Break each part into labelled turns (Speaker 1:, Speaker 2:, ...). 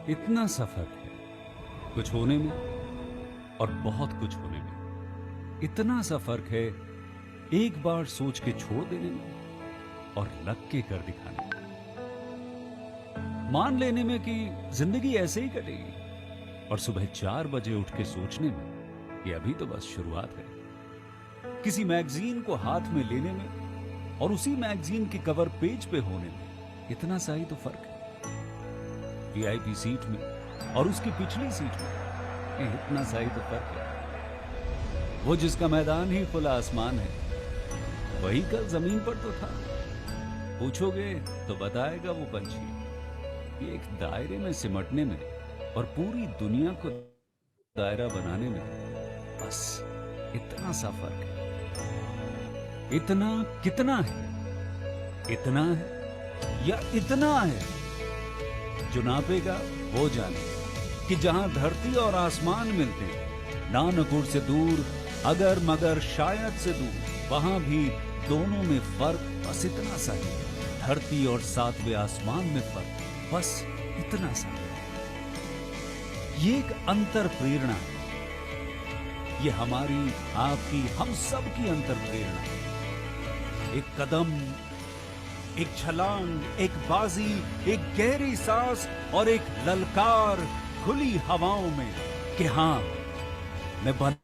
Speaker 1: इतना सफर है कुछ होने में और बहुत कुछ होने में। इतना सा फर्क है एक बार सोच के छोड़ देने में और लग के कर दिखाने में। मान लेने में कि जिंदगी ऐसे ही कटेगी और सुबह 4 बजे उठ के सोचने में कि अभी तो बस शुरुआत है। किसी मैगजीन को हाथ में लेने में और उसी मैगजीन के कवर पेज पे होने में इतना सा ही तो फर्क है। वीआईपी सीट में और उसकी पिछली सीट में इतना सा ही तो फर्क है। वो जिसका मैदान ही खुला आसमान है वही कल जमीन पर तो था। पूछोगे तो बताएगा वो पंछी कि एक दायरे में सिमटने में और पूरी दुनिया को दायरा बनाने में बस इतना सा फर्क है। इतना कितना है? इतना है या इतना है? जो नापेगा वो जाने कि जहां धरती और आसमान मिलते हैं, नानकुर से दूर, अगर मगर शायद से दूर, वहां भी दोनों में फर्क बस इतना सा है। धरती और 7वें आसमान में फर्क बस इतना सा है। ये एक अंतर प्रेरणा है। ये हमारी, आपकी, हम सब की अंतर प्रेरणा है। एक कदम, एक छलांग, एक बाजी, एक गहरी सांस और एक ललकार खुली हवाओं में कि हाँ, मैं बना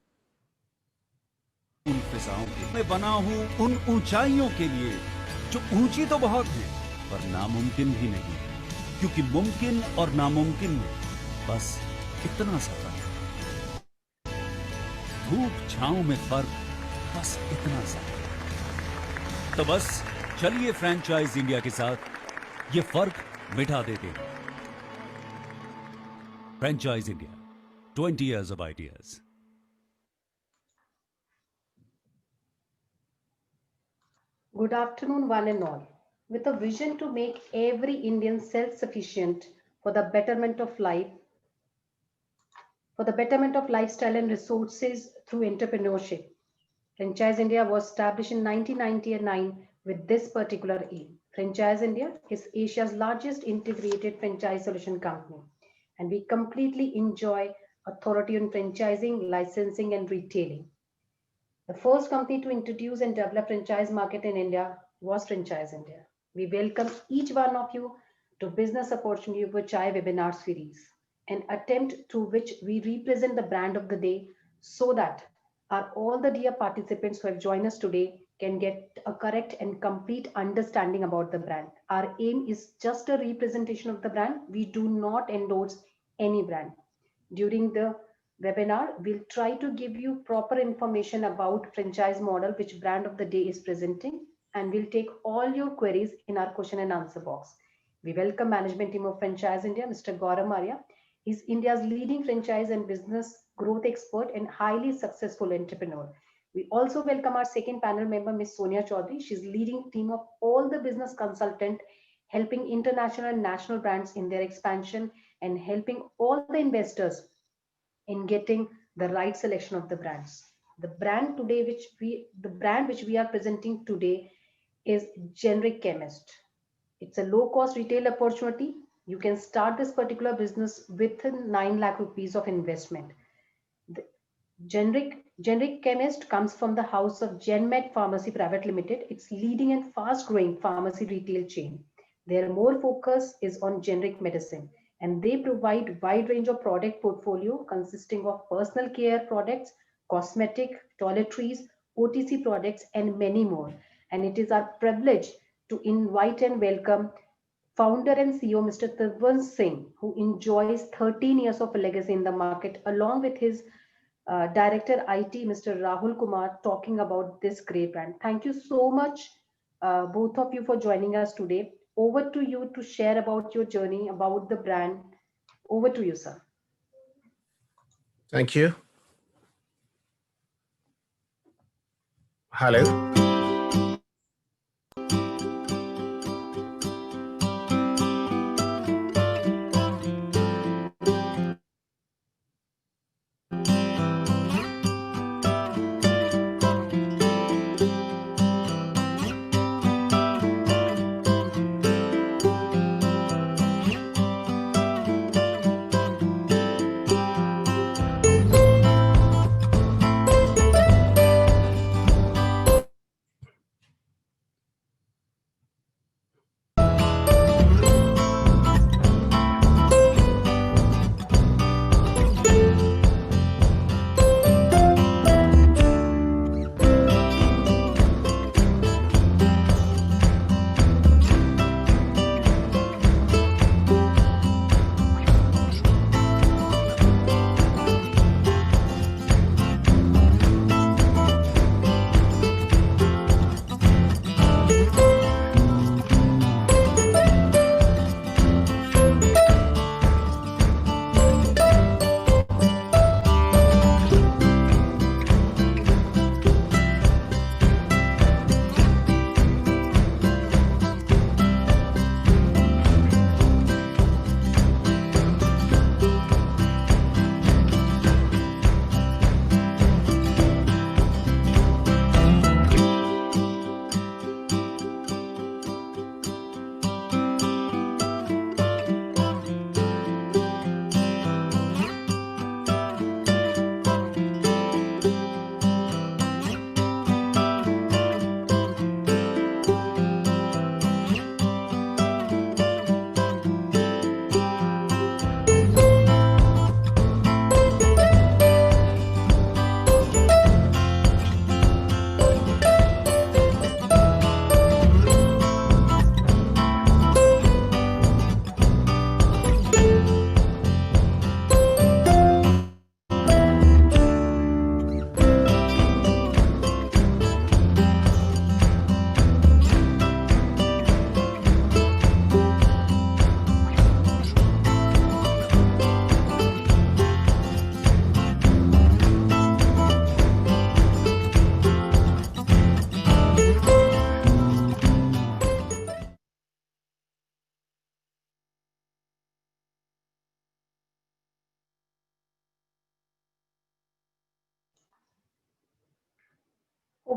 Speaker 1: उन फिजाओं के, मैं बना हूं उन ऊंचाइयों के लिए जो ऊंची तो बहुत है पर नामुमकिन भी नहीं, क्योंकि मुमकिन और नामुमकिन में बस इतना सा फर्क है। धूप छांव में फर्क बस इतना सा। तो बस चलिए फ्रेंचाइज इंडिया के साथ ये फर्क मिटा देते हैं। Franchise India, 20 years of ideas.
Speaker 2: Good afternoon, one and all. With a vision to make every Indian self-sufficient for the betterment of life, for the betterment of lifestyle and resources through entrepreneurship, Franchise India was established in 1999 with this particular aim. Franchise India is Asia's largest integrated franchise solution company, and we completely enjoy authority on franchising, licensing, and retailing. The first company to introduce and develop franchise market in India was Franchise India. We welcome each one of you to Business Opportunity for Chai webinar series, an attempt through which we represent the brand of the day so that all the dear participants who have joined us today can get a correct and complete understanding about the brand. Our aim is just a representation of the brand. We do not endorse any brand. During the webinar, we'll try to give you proper information about franchise model, which brand of the day is presenting, and we'll take all your queries in our question and answer box. We welcome management team of Franchise India, Mr. Gaurav Maria. He's India's leading franchise and business growth expert and highly successful entrepreneur. We also welcome our second panel member, Ms. Sonia Chaudhary. She's leading team of all the business consultant, helping international and national brands in their expansion and helping all the investors in getting the right selection of the brands. The brand which we are presenting today is Generic Chemist. It's a low cost retail opportunity. You can start this particular business with 9 lakh rupees of investment. The generic chemist comes from the house of Genmed Pharmacy Private Limited. It's leading and fast growing pharmacy retail chain. Their more focus is on generic medicine, and they provide wide range of product portfolio consisting of personal care products, cosmetic, toiletries, OTC products, and many more. And it is our privilege to invite and welcome founder and CEO Mr. Tirvan Singh, who enjoys 13 years of legacy in the market, along with his Director IT, Mr. Rahul Kumar, talking about this great brand. Thank you so much, both of you, for joining us today. Over to you to share about your journey, about the brand. Over to you, sir.
Speaker 3: Thank you. Hello.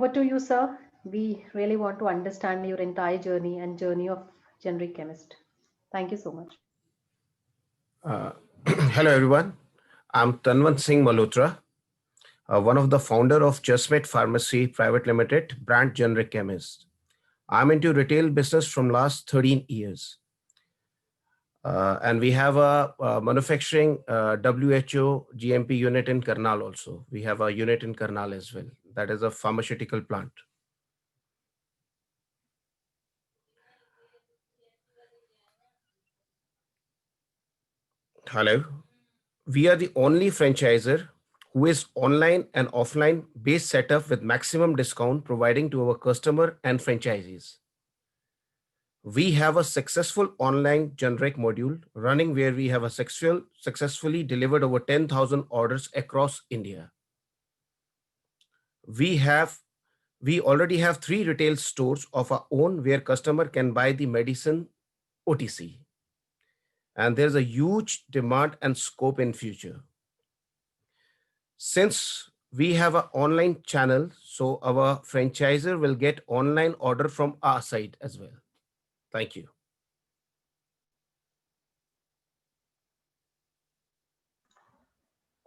Speaker 2: Over to you, sir. We really want to understand your entire journey and journey of generic chemist. Thank you so much.
Speaker 3: Uh, Hello, everyone. I'm Tanwant Singh Malhotra, one of the founder of Justmate Pharmacy Private Limited, brand generic chemist. I'm into retail business from last 13 years. And we have a manufacturing WHO GMP unit in Karnal also. We have a unit in Karnal as well. That is a pharmaceutical plant. Hello. We are the only franchisor who is online and offline based setup with maximum discount providing to our customer and franchisees. We have a successful online generic module running where we have successfully delivered over 10,000 orders across India. We already have 3 retail stores of our own where customer can buy the medicine OTC. And there's a huge demand and scope in future. Since we have an online channel, so our franchisor will get online order from our side as well. Thank you.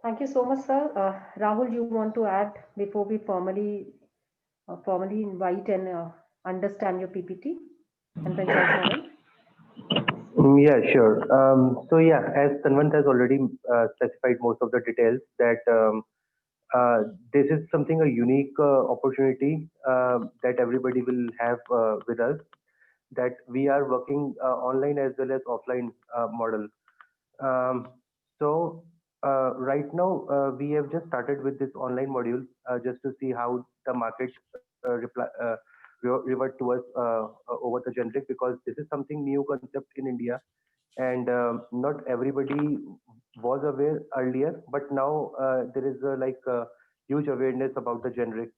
Speaker 2: Thank you so much, sir. Rahul, you want to add before we formally invite and understand your PPT and franchise model?
Speaker 4: Yeah, sure. So yeah, as Tanvant has already specified most of the details, that this is something a unique opportunity that everybody will have with us. That we are working online as well as offline model. Um, so right now we have just started with this online module just to see how the market revert to us over the generic, because this is something new concept in India, and not everybody was aware earlier, but now there is a huge awareness about the generic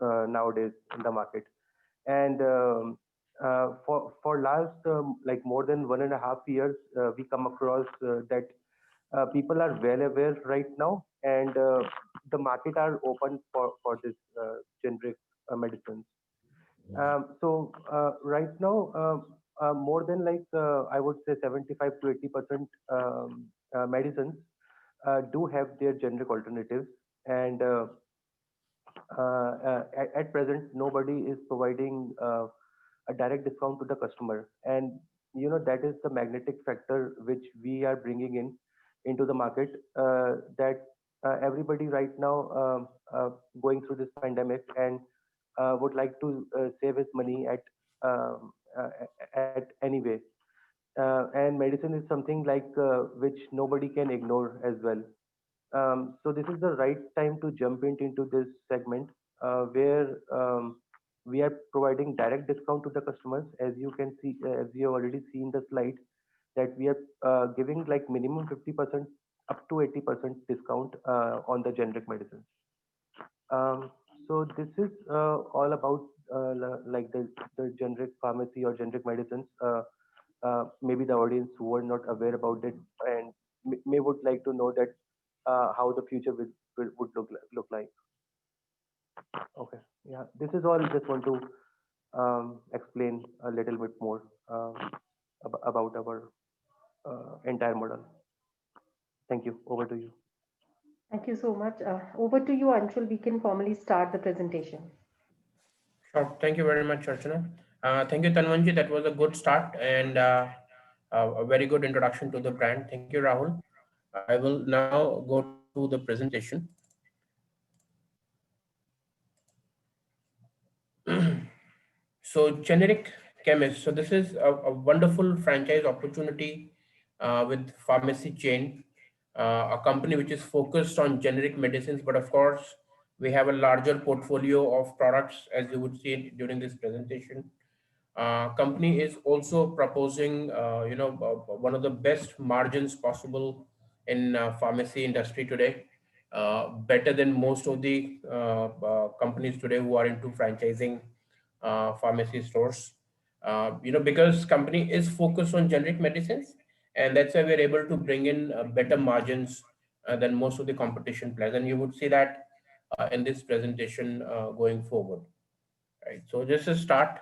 Speaker 4: nowadays in the market. And for last like more than 1.5 years, we come across that people are well aware right now, and the market are open for this generic medicines. So right now, more than I would say 75 to 80% medicines do have their generic alternatives, and at present nobody is providing a direct discount to the customer, and that is the magnetic factor which we are bringing in into the market, that everybody right now going through this pandemic and would like to save his money um, uh, at any way, and medicine is something which nobody can ignore as well. So this is the right time to jump into this segment where we are providing direct discount to the customers. As you can see, as you have already seen the slide, that we are giving like minimum 50% up to 80% discount on the generic medicines. So this is all about like the generic pharmacy or generic medicines. Maybe the audience who are not aware about it and may would like to know that how the future would look like. Okay, yeah, this is all. Just want to explain a little bit more about our entire model. Thank you. Over to you.
Speaker 2: Thank you so much. Over to you, Anshul. We can formally start the presentation.
Speaker 5: Sure. Thank you very much, Archana. Thank you, Tanvanji. That was a good start and a very good introduction to the brand. Thank you, Rahul. I will now go to the presentation. So, generic chemist. So, this is a wonderful franchise opportunity with pharmacy chain, a company which is focused on generic medicines. But of course, we have a larger portfolio of products, as you would see during this presentation. Company is also proposing, one of the best margins possible in pharmacy industry today, better than most of the companies today who are into franchising pharmacy stores. Because company is focused on generic medicines, and that's why we're able to bring in better margins than most of the competition players. And you would see that in this presentation going forward. Right. So just to start,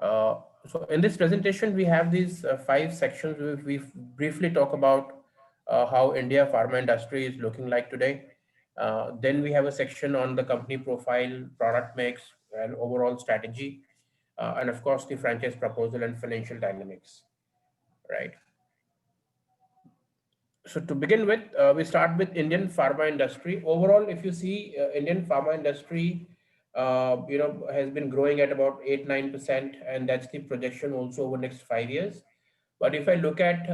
Speaker 5: so in this presentation, we have these five sections. We briefly talk about how India pharma industry is looking like today. Then we have a section on the company profile, product mix, and overall strategy, and of course the franchise proposal and financial dynamics. Right. So to begin with, we start with Indian pharma industry. Overall, if you see, Indian pharma industry, has been growing at about 8-9%, and that's the projection also over next 5 years. But if I look at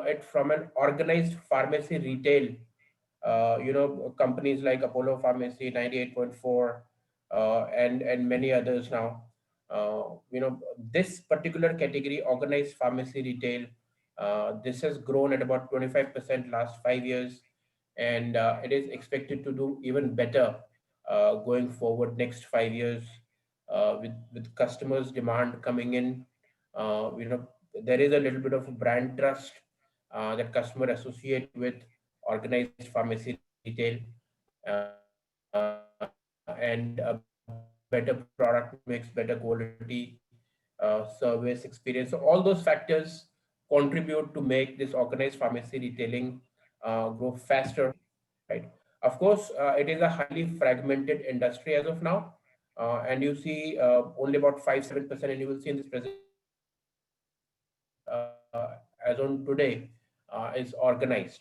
Speaker 5: it from an organized pharmacy retail, companies like Apollo Pharmacy, 98.4, and many others now. This particular category, organized pharmacy retail, this has grown at about 25% last 5 years, and it is expected to do even better going forward next 5 years, with customers' demand coming in. There is a little bit of brand trust that customer associate with organized pharmacy retail, and a better product mix, better quality, service experience. So all those factors contribute to make this organized pharmacy retailing grow faster, right? Of course, it is a highly fragmented industry as of now, and you see only about 5-7%, and you will see in this presentation as on today is organized,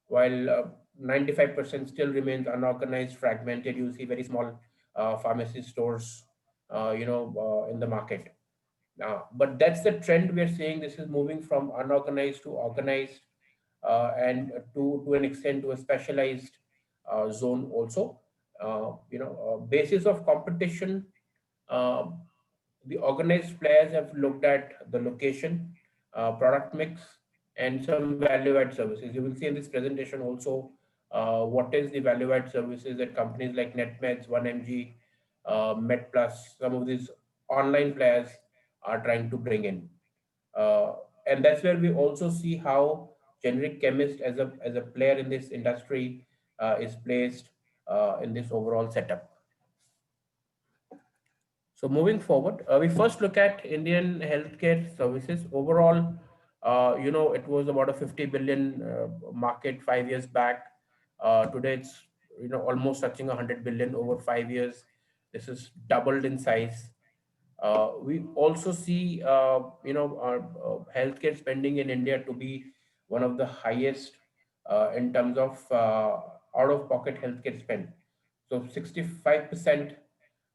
Speaker 5: while 95% still remains unorganized, fragmented. You see very small pharmacy stores, in the market. But that's the trend we are seeing. This is moving from unorganized to organized, and to an extent to a specialized zone also. Basis of competition, uh, the organized players have looked at the location, product mix, and some value-add services. You will see in this presentation also what is the value-add services that companies like NetMeds, 1mg, MedPlus, some of these online players are trying to bring in. Uh, and that's where we also see how generic chemist as a player in this industry is placed in this overall setup. So moving forward, we first look at Indian healthcare services. Overall, it was about a 50 billion market 5 years back. Today, it's almost touching 100 billion over 5 years. This is doubled in size. We also see, our healthcare spending in India to be one of the highest in terms of out-of-pocket healthcare spend. So 65%.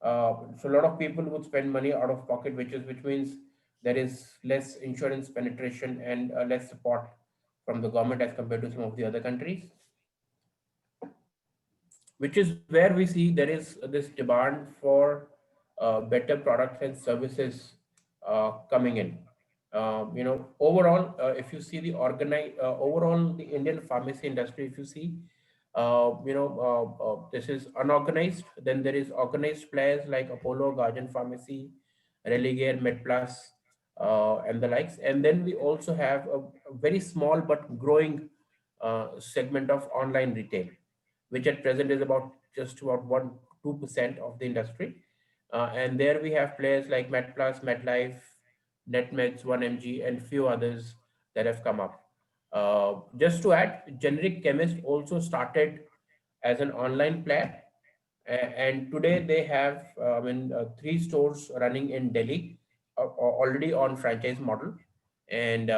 Speaker 5: So a lot of people would spend money out of pocket, which means there is less insurance penetration and less support from the government as compared to some of the other countries, which is where we see there is this demand for better products and services coming in. Overall, if you see the overall the Indian pharmacy industry, if you see, this is unorganized. Then there is organized players like Apollo, Guardian Pharmacy, Religare, MedPlus, and the likes. And then we also have a very small but growing segment of online retail, which at present is about just about 1-2% of the industry. And there we have players like MedPlus, MedLife, NetMeds, 1mg, and few others that have come up. Just to add, Generic Chemist also started as an online player, and today they have 3 stores running in Delhi, already on franchise model. And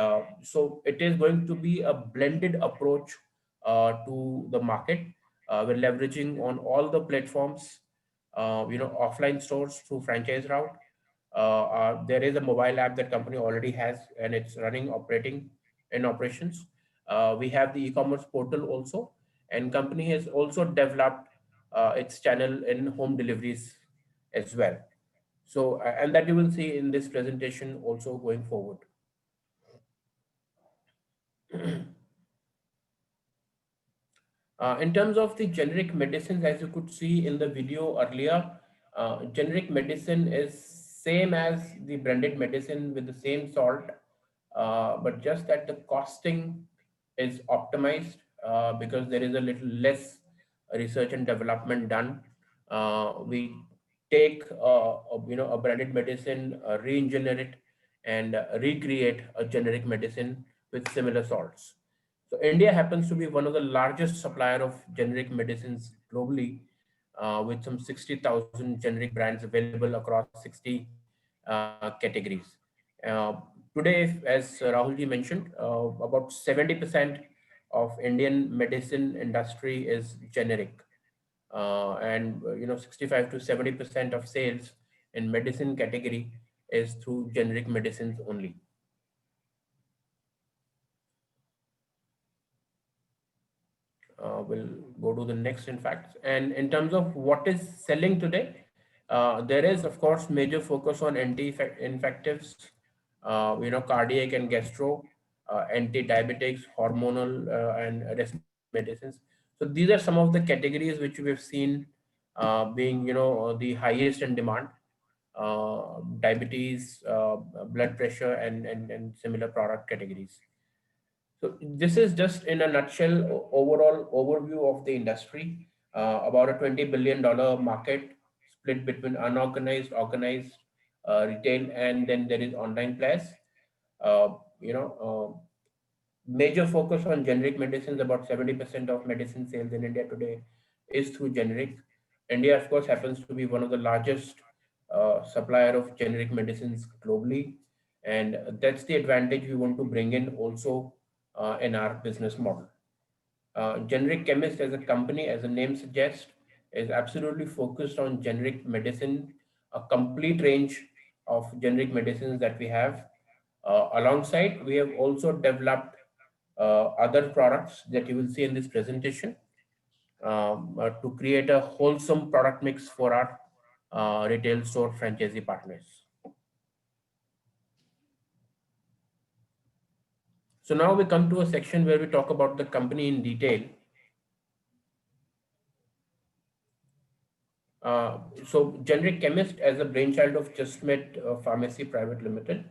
Speaker 5: so it is going to be a blended approach to the market. We're leveraging on all the platforms, offline stores through franchise route. There is a mobile app that company already has, and it's running, operating in operations. We have the e-commerce portal also, and company has also developed its channel in home deliveries as well. So, and that you will see in this presentation also going forward. In terms of the generic medicines, as you could see in the video earlier, generic medicine is same as the branded medicine with the same salt, but just that the costing is optimized because there is a little less research and development done. We take a branded medicine, re-engineer it, and recreate a generic medicine with similar salts. So India happens to be one of the largest supplier of generic medicines globally, with some 60,000 generic brands available across 60 categories. Uh, Today, as Rahulji mentioned, about 70% of Indian medicine industry is generic, and 65 to 70% of sales in medicine category is through generic medicines only. We'll go to the next in fact. And in terms of what is selling today, there is of course major focus on anti-infectives, cardiac and gastro, anti-diabetics, hormonal, and rest medicines. So these are some of the categories which we have seen being the highest in demand. Diabetes, blood pressure, and similar product categories. So this is just in a nutshell overall overview of the industry. About a $20 billion market split between unorganized, organized, retail, and then there is online players. Uh, you know, Major focus on generic medicines. About 70% of medicine sales in India today is through generic. India, of course, happens to be one of the largest supplier of generic medicines globally, and that's the advantage we want to bring in also in our business model. Generic Chemist as a company, as the name suggests, is absolutely focused on generic medicine, a complete range of generic medicines that we have. Alongside, we have also developed other products that you will see in this presentation, to create a wholesome product mix for our retail store franchisee partners. So now we come to a section where we talk about the company in detail. So Generic Chemist as a brainchild of Justmed Pharmacy Private Limited,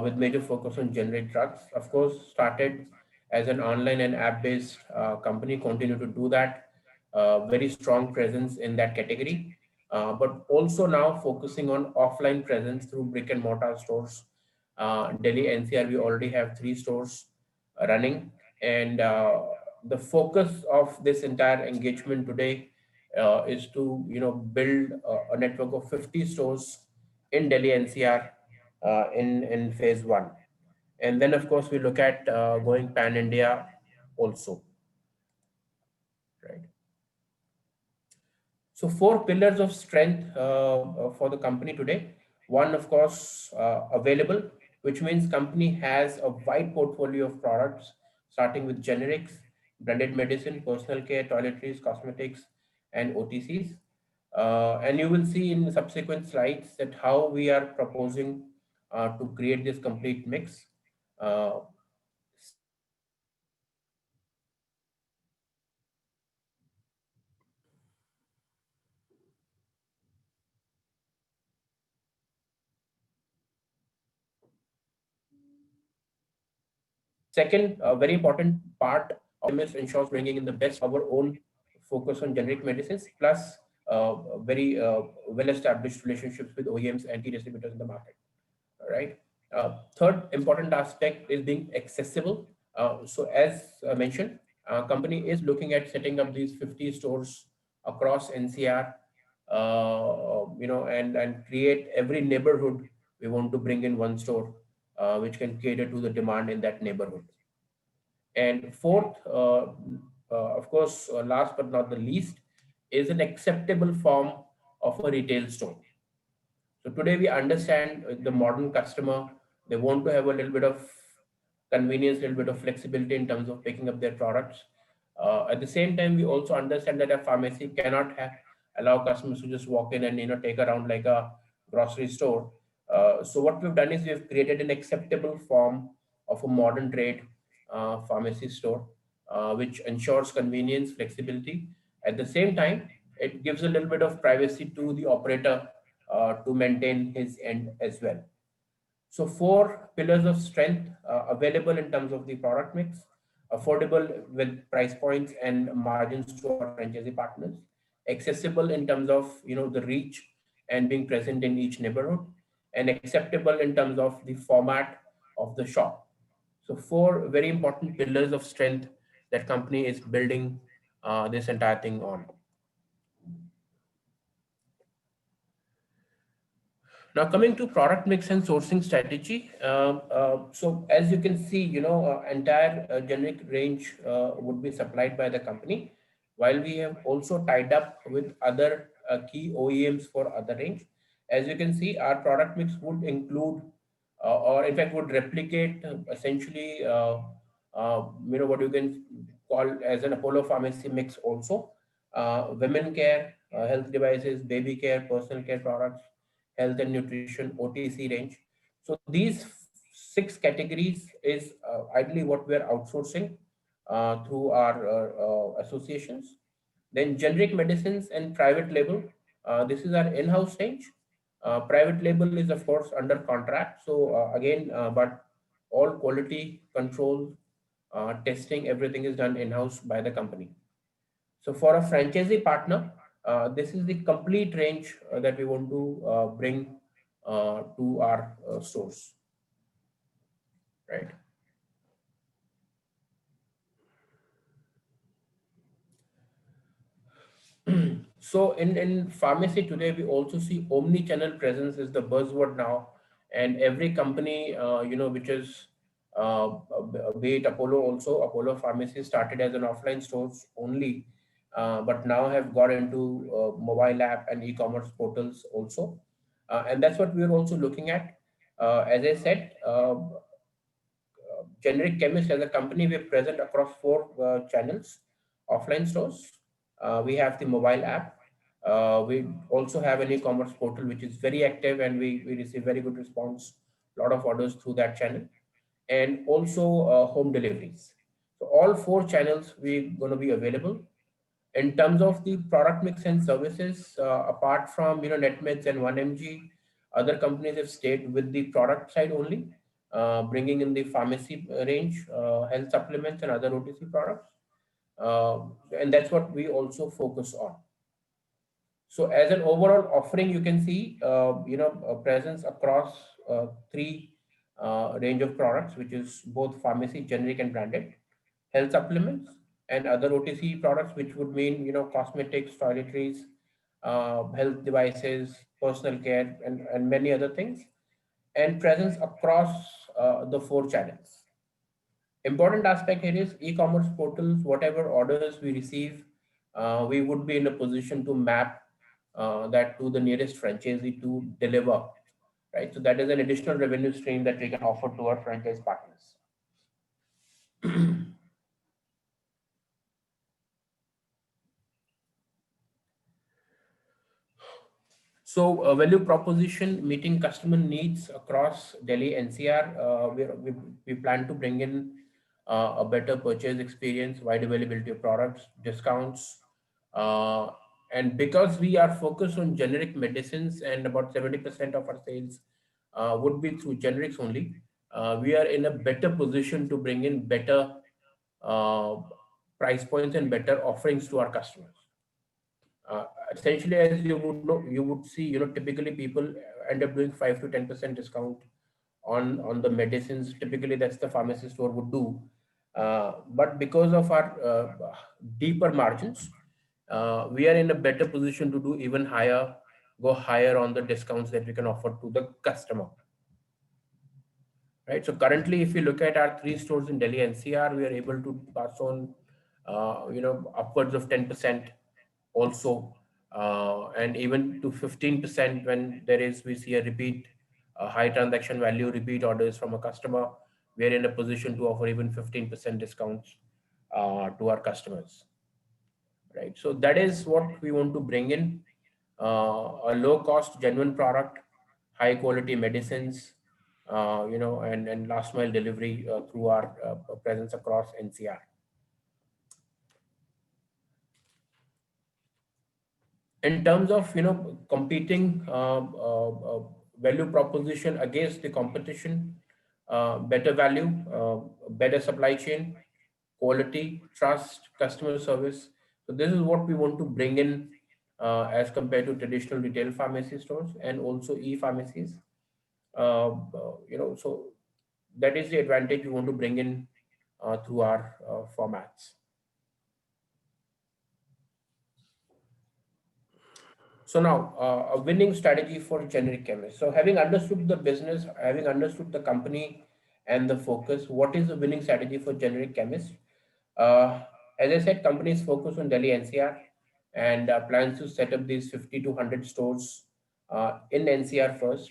Speaker 5: with major focus on generic drugs. Of course, started as an online and app-based company, continue to do that. Very strong presence in that category, but also now focusing on offline presence through brick and mortar stores. Delhi NCR, we already have 3 stores running, and the focus of this entire engagement today is to build a network of 50 stores in Delhi NCR in phase 1, and then of course we look at going pan India also, right? So 4 pillars of strength for the company today. One, of course, available, which means company has a wide portfolio of products, starting with generics, branded medicine, personal care, toiletries, cosmetics, and OTCs. And you will see in subsequent slides that how we are proposing to create this complete mix. Second, very important part of MS ensures bringing in the best our own focus on generic medicines, plus very well-established relationships with OEMs and key distributors in the market. All right. Third important aspect is being accessible. So as mentioned, company is looking at setting up these 50 stores across NCR, and create every neighborhood. We want to bring in one store, which can cater to the demand in that neighborhood. And fourth, of course, last but not the least, is an acceptable form of a retail store. So today we understand the modern customer, they want to have a little bit of convenience, a little bit of flexibility in terms of picking up their products. At the same time, we also understand that a pharmacy cannot allow customers to just walk in and take around like a grocery store. So what we've done is we've created an acceptable form of a modern trade pharmacy store, which ensures convenience, flexibility. At the same time, it gives a little bit of privacy to the operator to maintain his end as well. So 4 pillars of strength available in terms of the product mix, affordable with price points and margins to our franchisee partners, accessible in terms of the reach and being present in each neighborhood, and acceptable in terms of the format of the shop. So four very important pillars of strength that company is building this entire thing on. Now coming to product mix and sourcing strategy. So as you can see, entire generic range would be supplied by the company, while we have also tied up with other key OEMs for other range. As you can see, our product mix would include, or in fact would replicate essentially, what you can call as an Apollo Pharmacy mix also. Women care, health devices, baby care, personal care products, health and nutrition, OTC range. So these six categories is ideally what we're outsourcing through our associations. Then generic medicines and private label. This is our in-house range. Private label is of course under contract. So again, but all quality control, testing, everything is done in-house by the company. So for a franchisee partner, this is the complete range that we want to bring to our stores, right? So in pharmacy today, we also see omni-channel presence is the buzzword now, and every company, which is be it Apollo also, Apollo Pharmacy started as an offline stores only, but now have got into mobile app and e-commerce portals also. And that's what we're also looking at. As I said, Generic Chemist as a company, we're present across four channels, offline stores. We have the mobile app. We also have an e-commerce portal, which is very active, and we receive very good response, a lot of orders through that channel, and also home deliveries. So all four channels we're going to be available. In terms of the product mix and services, apart from Netmeds and 1mg, other companies have stayed with the product side only, bringing in the pharmacy range, health supplements, and other OTC products, and that's what we also focus on. So as an overall offering, you can see a presence across three range of products, which is both pharmacy, generic, and branded, health supplements, and other OTC products, which would mean cosmetics, toiletries, health devices, personal care, and many other things, and presence across the four channels. Important aspect here is e-commerce portals. Whatever orders we receive, we would be in a position to map that to the nearest franchisee to deliver, right? So that is an additional revenue stream that we can offer to our franchise partners. So value proposition, meeting customer needs across Delhi NCR. We plan to bring in a better purchase experience, wide availability of products, discounts, and because we are focused on generic medicines and about 70% of our sales would be through generics only, we are in a better position to bring in better uh, price points and better offerings to our customers. Essentially, as you would know, you would see, typically people end up doing 5 to 10% discount on the medicines. Typically, that's the pharmacy store would do. But because of our deeper margins, we are in a better position to do even higher, go higher on the discounts that we can offer to the customer. Right. So currently, if you look at our three stores in Delhi NCR, we are able to pass on, upwards of 10% also, and even to 15% when we see a repeat high transaction value, repeat orders from a customer. We are in a position to offer even 15% discounts to our customers. Right. So that is what we want to bring in, a low cost, genuine product, high quality medicines, and last mile delivery through our presence across NCR. In terms of competing value proposition against the competition, better value, better supply chain, quality, trust, customer service. So this is what we want to bring in as compared to traditional retail pharmacy stores and also e-pharmacies. So that is the advantage we want to bring in through our formats. So now, a winning strategy for generic chemists. So having understood the business, having understood the company and the focus, what is the winning strategy for generic chemists? Uh, as I said, companies focus on Delhi NCR and plans to set up these 50 to 100 stores in NCR first.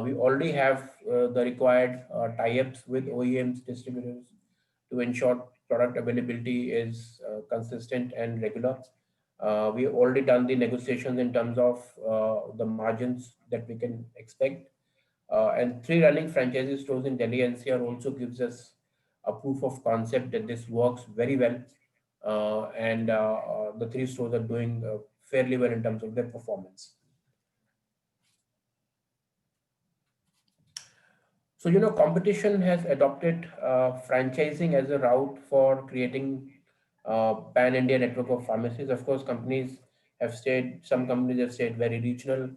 Speaker 5: We already have the required tie-ups with OEMs, distributors to ensure product availability is consistent and regular. We have already done the negotiations in terms of the margins that we can expect. And 3 running franchisee stores in Delhi NCR also gives us a proof of concept that this works very well. And the 3 stores are doing fairly well in terms of their performance. So, competition has adopted franchising as a route for creating pan-India network of pharmacies. Of course, some companies have stayed very regional,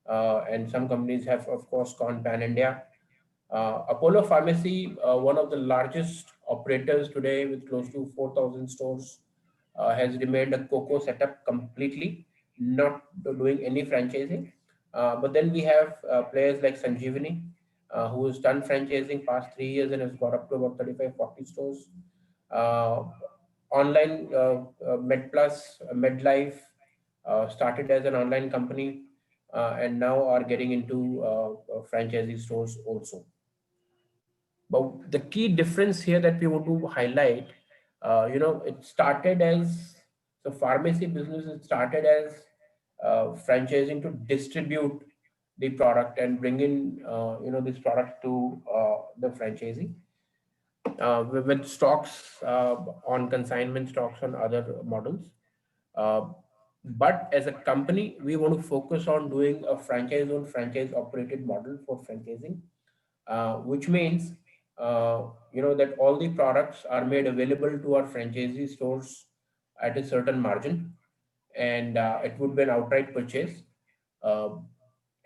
Speaker 5: and some companies have, of course, gone pan-India. Apollo Pharmacy, one of the largest operators today with close to 4,000 stores, has remained a COCO setup completely, not doing any franchising. But then we have players like Sanjeevani, who has done franchising past 3 years and has got up to about 35, 40 stores. Uh, Online MedPlus, MedLife started as an online company and now are getting into franchisee stores also. But the key difference here that we want to highlight, it started as the pharmacy business. It started as franchising to distribute the product and bring in, this product to the franchisee with stocks on consignment, stocks on other models. Uh, but as a company, we want to focus on doing a franchise-owned, franchise-operated model for franchising, which means that all the products are made available to our franchisee stores at a certain margin, and it would be an outright purchase. Uh,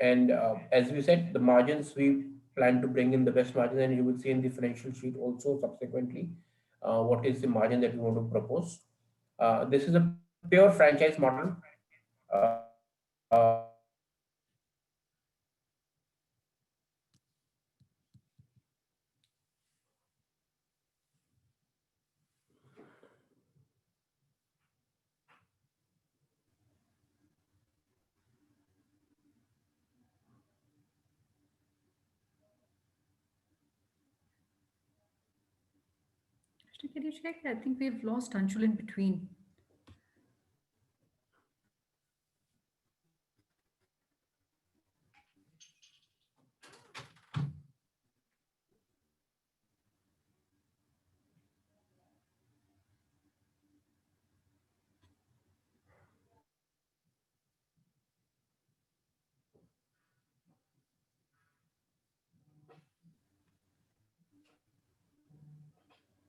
Speaker 5: and as we said, the margins we plan to bring in the best margin, and you will see in the financial sheet also subsequently what is the margin that we want to propose. This is a pure franchise model.
Speaker 6: Actually, can you check? I think we've lost Anshul in between.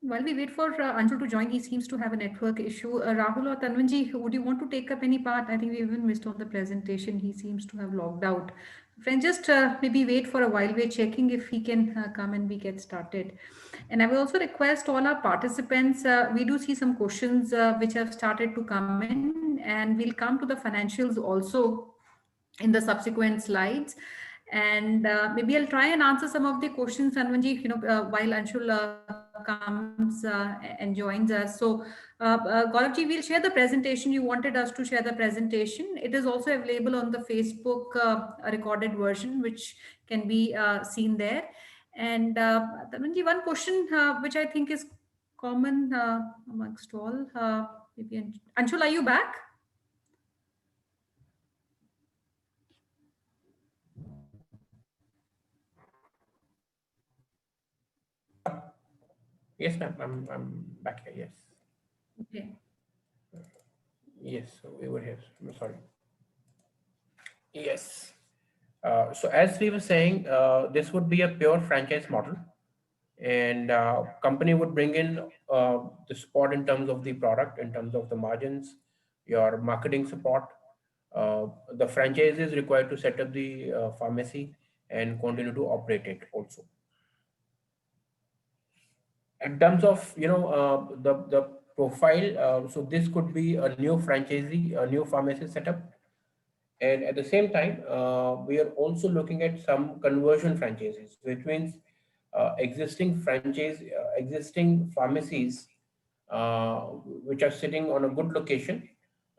Speaker 6: While we wait for Anshul to join, he seems to have a network issue. Rahul or Tanvanji, would you want to take up any part? I think we even missed on the presentation. He seems to have logged out. Friends, just maybe wait for a while. We're checking if he can come and we get started. And I will also request all our participants, we do see some questions which have started to come in, and we'll come to the financials also in the subsequent slides. And maybe I'll try and answer some of the questions, Anvanji, while Anshul comes and joins us. So, Gauravji, we'll share the presentation. You wanted us to share the presentation. It is also available on the Facebook recorded version, which can be seen there. And Anvanji, one question which I think is common amongst all, maybe Anshul, are you back?
Speaker 5: Yes, ma'am. I'm back here. Yes.
Speaker 6: Okay.
Speaker 5: Yes, we were here. I'm sorry. Yes. So as we were saying, this would be a pure franchise model. and company would bring in the support in terms of the product, in terms of the margins, your marketing support. The franchise is required to set up the pharmacy and continue to operate it also. In terms of the profile, so this could be a new franchisee, a new pharmacy setup, and at the same time, we are also looking at some conversion franchises, which means existing pharmacies which are sitting on a good location,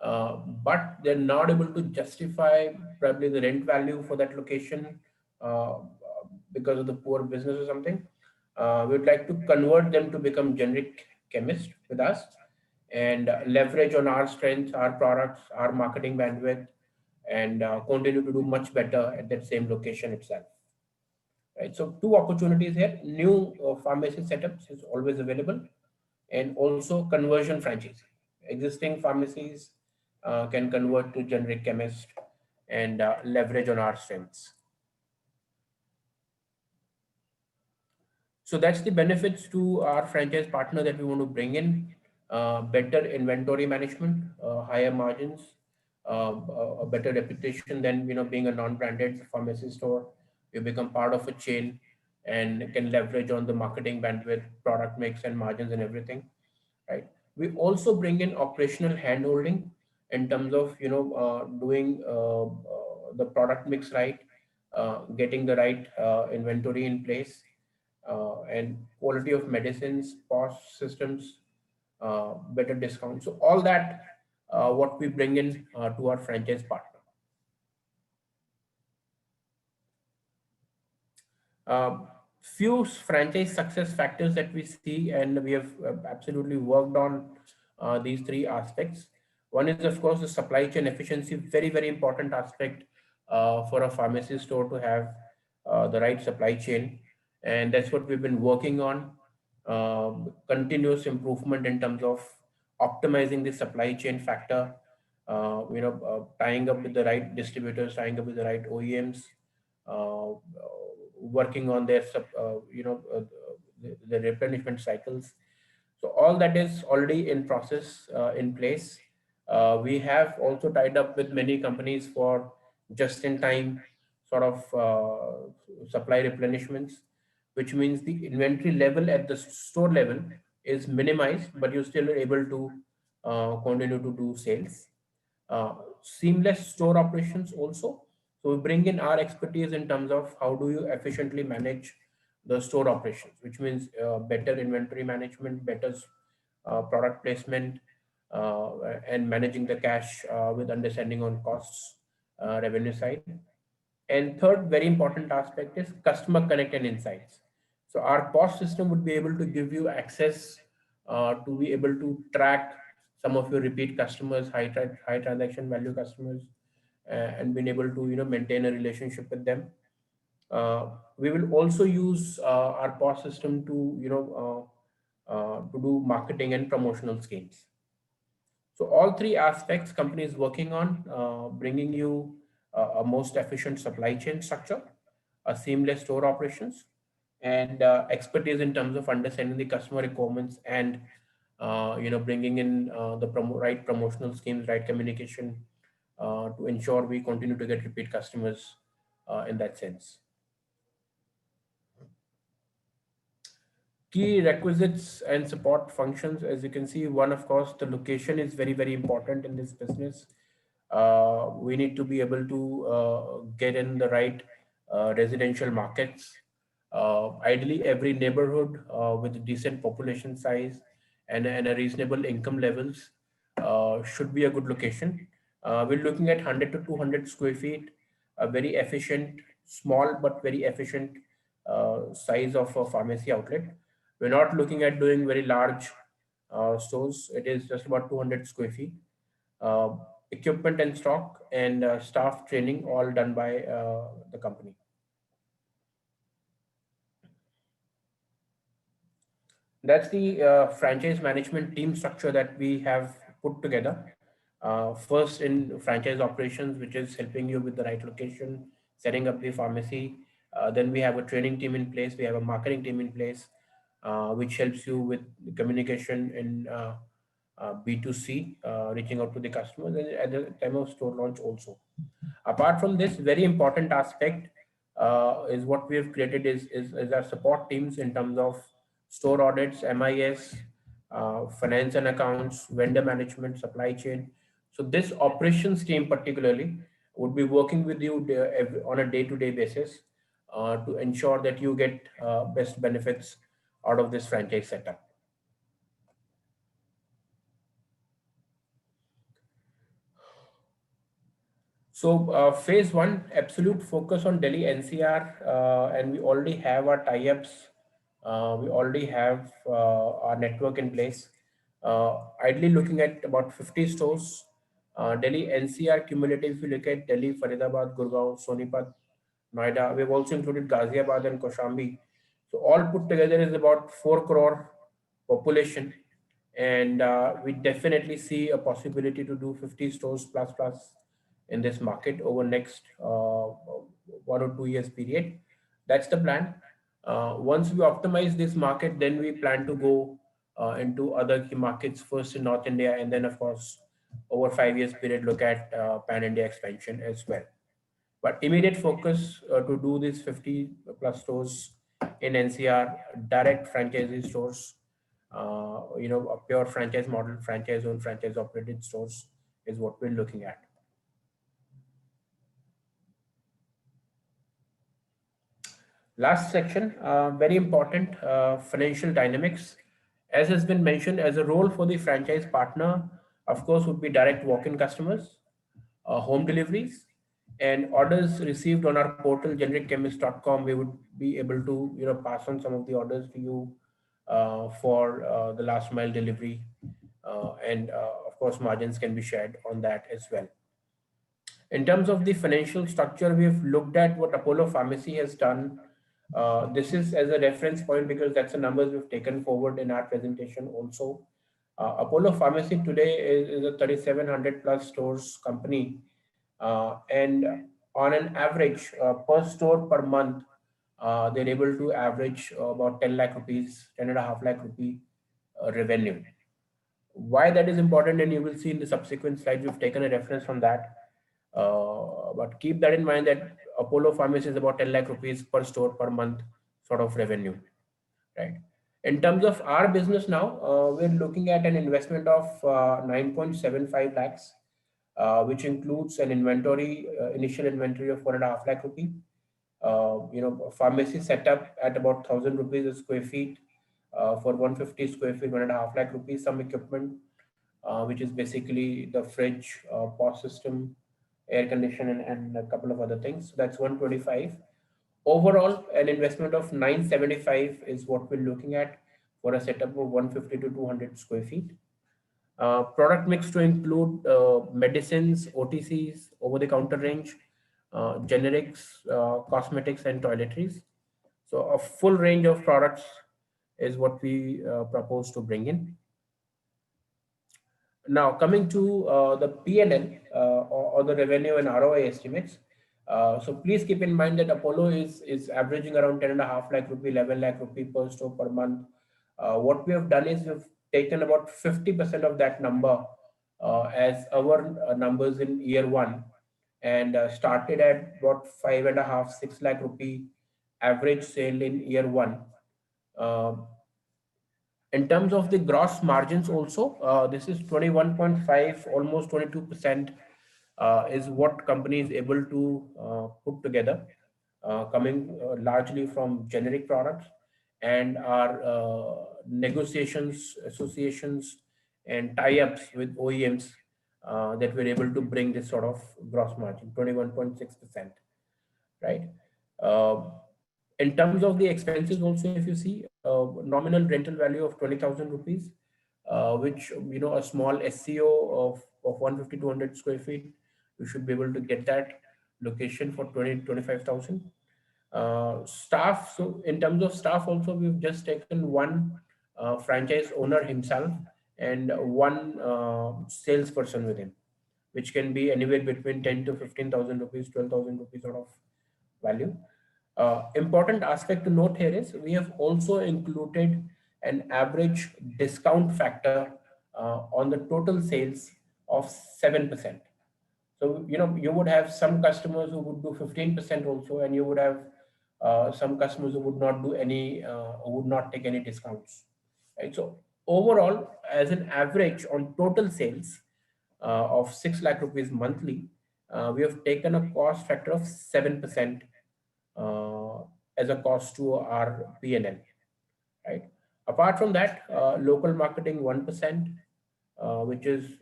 Speaker 5: but they're not able to justify probably the rent value for that location because of the poor business or something. We'd like to convert them to become generic chemists with us and leverage on our strengths, our products, our marketing bandwidth, and continue to do much better at that same location itself. Right. So two opportunities here: new pharmacy setups is always available, and also conversion franchise. Existing pharmacies can convert to generic chemist and leverage on our strengths. So that's the benefits to our franchise partner that we want to bring in: better inventory management, higher margins, a better reputation than being a non-branded pharmacy store. You become part of a chain and can leverage on the marketing bandwidth, product mix, and margins and everything. Right. We also bring in operational handholding in terms of doing the product mix right, getting the right inventory in place, and quality of medicines, POS systems, better discounts. So all that what we bring in to our franchise partner. Few franchise success factors that we see, and we have absolutely worked on these three aspects. One is, of course, the supply chain efficiency, very, very important aspect for a pharmacy store to have the right supply chain. And that's what we've been working on, continuous improvement in terms of optimizing the supply chain factor, tying up with the right distributors, tying up with the right OEMs, uh, working on their the replenishment cycles. So all that is already in process, in place. We have also tied up with many companies for just in time sort of supply replenishments, which means the inventory level at the store level is minimized, but you're still able to continue to do sales. Seamless store operations also. So we bring in our expertise in terms of how do you efficiently manage the store operations, which means better inventory management, better product placement, and managing the cash with understanding on costs, revenue side. And third, very important aspect is customer connect and insights. So our POS system would be able to give you access to be able to track some of your repeat customers, high transaction value customers, and being able to maintain a relationship with them. We will also use our POS system to to do marketing and promotional schemes. So all three aspects company is working on, bringing you a most efficient supply chain structure, a seamless store operations, and expertise in terms of understanding the customer requirements and bringing in the right promotional schemes, right communication to ensure we continue to get repeat customers in that sense. Key requisites and support functions, as you can see, one, of course, the location is very, very important in this business. We need to be able to get in the right residential markets. Ideally, every neighborhood with decent population size and a reasonable income levels should be a good location. We're looking at 100 to 200 square feet, a very efficient, small but very efficient size of a pharmacy outlet. We're not looking at doing very large stores. It is just about 200 square feet. Uh, Equipment and stock and staff training all done by the company. That's the franchise management team structure that we have put together. First in franchise operations, which is helping you with the right location, setting up the pharmacy. Then we have a training team in place. We have a marketing team in place. which helps you with communication in B2C, reaching out to the customers and at the time of store launch also. Apart from this, very important aspect is what we have created is our support teams in terms of store audits, MIS, finance and accounts, vendor management, supply chain. So this operations team particularly would be working with you on a day-to-day basis to ensure that you get best benefits out of this franchise setup. So phase one, absolute focus on Delhi NCR, and we already have our tie-ups. We already have our network in place. Ideally looking at about 50 stores. Delhi NCR cumulative, if you look at Delhi, Faridabad, Gurgaon, Sonipat, Noida, we've also included Ghaziabad and Kaushambi. So all put together is about 4 crore population. And we definitely see a possibility to do 50 stores plus in this market over next 1 or 2 years period. That's the plan. Once we optimize this market, then we plan to go into other key markets, first in North India, and then of course over 5 years period look at pan India expansion as well. But immediate focus to do this 50 plus stores in NCR, direct franchisee stores, a pure franchise model, franchise owned, franchise operated stores is what we're looking at. Last section, very important, financial dynamics. As has been mentioned, as a role for the franchise partner, of course, would be direct walk-in customers, home deliveries, and orders received on our portal generichemist.com. We would be able to pass on some of the orders to you for the last mile delivery, and of course, margins can be shared on that as well. In terms of the financial structure, we've looked at what Apollo Pharmacy has done. This is as a reference point because that's the numbers we've taken forward in our presentation also. Apollo Pharmacy today is a 3,700 plus stores company, and on an average per store per month, they're able to average about 10 lakh rupees, 10.5 lakh rupee revenue. Why that is important, and you will see in the subsequent slides, we've taken a reference from that. But keep that in mind that Apollo Pharmacy is about 10 lakh rupees per store per month sort of revenue, right? In terms of our business now, we're looking at an investment of 9.75 lakhs, which includes an inventory, initial inventory of 4.5 lakh rupee. Pharmacy setup at about 1,000 rupees a square feet, for 150 square feet, 1.5 lakh rupees, some equipment, which is basically the fridge, POS system, air conditioning, and a couple of other things. So that's 125. Overall, an investment of 975 is what we're looking at for a setup of 150 to 200 square feet. Product mix to include medicines, OTCs, over-the-counter range, generics, cosmetics, and toiletries. So a full range of products is what we propose to bring in. Now, coming to the P&L or the revenue and ROI estimates. So please keep in mind that Apollo is averaging around 10.5 lakh rupee, 11 lakh rupee per store per month. What we have done is we've taken about 50% of that number as our numbers in year one, and started at about 5.5, 6 lakh rupee average sale in year one. In terms of the gross margins also, this is 21.5, almost 22% is what company is able to put together, coming largely from generic products and our negotiations, associations, and tie-ups with OEMs that we're able to bring this sort of gross margin, 21.6%, right? In terms of the expenses also, if you see, nominal rental value of 20,000 rupees, which, a small SCO of 150 to 200 square feet, you should be able to get that location for 25,000. Staff, so in terms of staff also, we've just taken one franchise owner himself and one salesperson with him, which can be anywhere between 10 to 15,000 rupees, 12,000 rupees sort of value. Important aspect to note here is we have also included an average discount factor on the total sales of 7%. So, you would have some customers who would do 15% also, and you would have some customers who would not do any, who would not take any discounts. Right? So overall, as an average on total sales of 6 lakh rupees monthly, we have taken a cost factor of 7% as a cost to our P&L, right? Apart from that, local marketing 1%, which is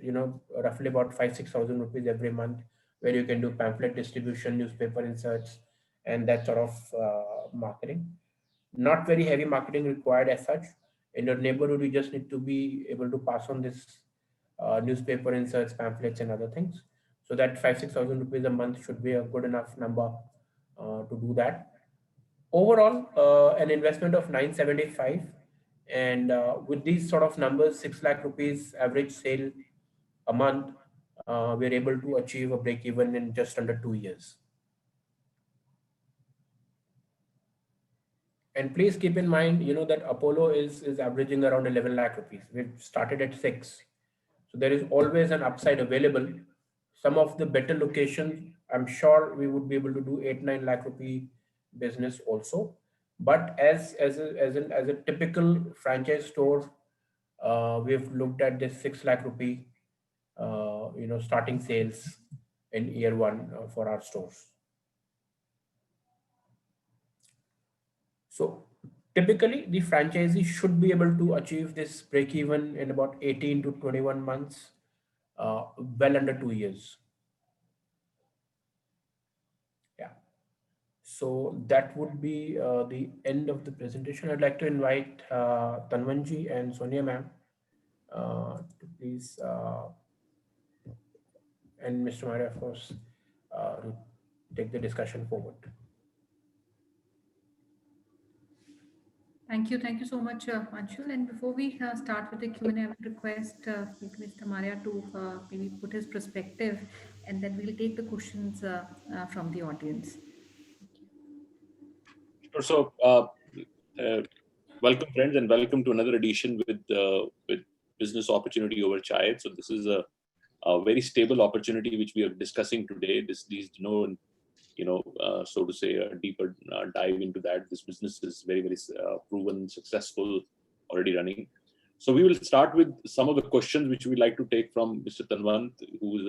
Speaker 5: roughly about 5,000-6,000 rupees every month, where you can do pamphlet distribution, newspaper inserts, and that sort of marketing. Not very heavy marketing required as such. In your neighborhood, you just need to be able to pass on this newspaper inserts, pamphlets, and other things. So that 5,000-6,000 rupees a month should be a good enough number to do that. Overall, an investment of 975, and with these sort of numbers, 6 lakh rupees average sale a month, we're able to achieve a break even in just under 2 years. And please keep in mind, that Apollo is averaging around 11 lakh rupees. We've started at 6. So there is always an upside available. Some of the better locations, I'm sure we would be able to do 8-9 lakh rupee business also. But as a typical franchise store, we've looked at this 6 lakh rupee, starting sales in year 1 for our stores. So typically, the franchisee should be able to achieve this break even in about 18 to 21 months, well under 2 years. Yeah. So that would be the end of the presentation. I'd like to invite Tanvanji and Sonia ma'am to please, and Mr. Maria, of course, to take the discussion forward.
Speaker 6: Thank you so much, Anshul. And before we start with the Q&A, I would request maybe Mr. Maria to maybe put his perspective, and then we'll take the questions from the audience.
Speaker 7: So, welcome friends, and welcome to another edition with Business Opportunity over Chai. So this is a very stable opportunity which we are discussing today. So to say, a deeper dive into that. This business is very, very proven, successful, already running. So we will start with some of the questions which we like to take from Mr. Tanvant, who's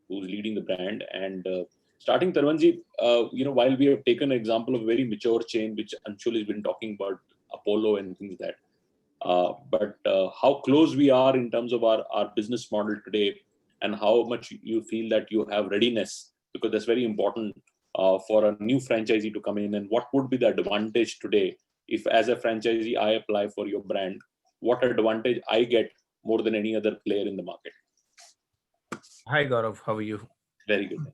Speaker 7: leading the brand. And starting, Tanvanji, while we have taken an example of a very mature chain, which Anshul has been talking about, Apollo and things like that, but how close we are in terms of our business model today, and how much you feel that you have readiness, because that's very important for a new franchisee to come in, and what would be the advantage today if as a franchisee I apply for your brand, what advantage I get more than any other player in the market?
Speaker 3: Hi Gaurav, how are you?
Speaker 7: Very good.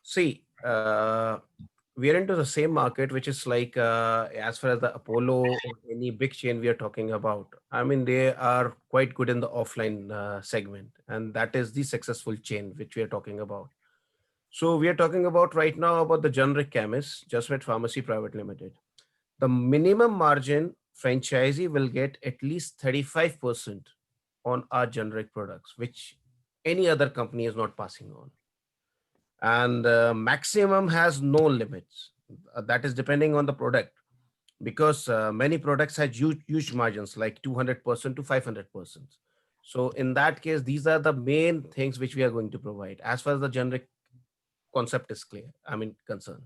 Speaker 3: See, we are into the same market, which is like as far as the Apollo or any big chain we are talking about. I mean, they are quite good in the offline segment, and that is the successful chain which we are talking about. So we are talking about right now about the generic chemist, Justmed Pharmacy Private Limited. The minimum margin franchisee will get at least 35% on our generic products, which any other company is not passing on. And maximum has no limits. That is depending on the product, because many products have huge margins, like 200% to 500%. So in that case, these are the main things which we are going to provide as far as the generic concept is concerned.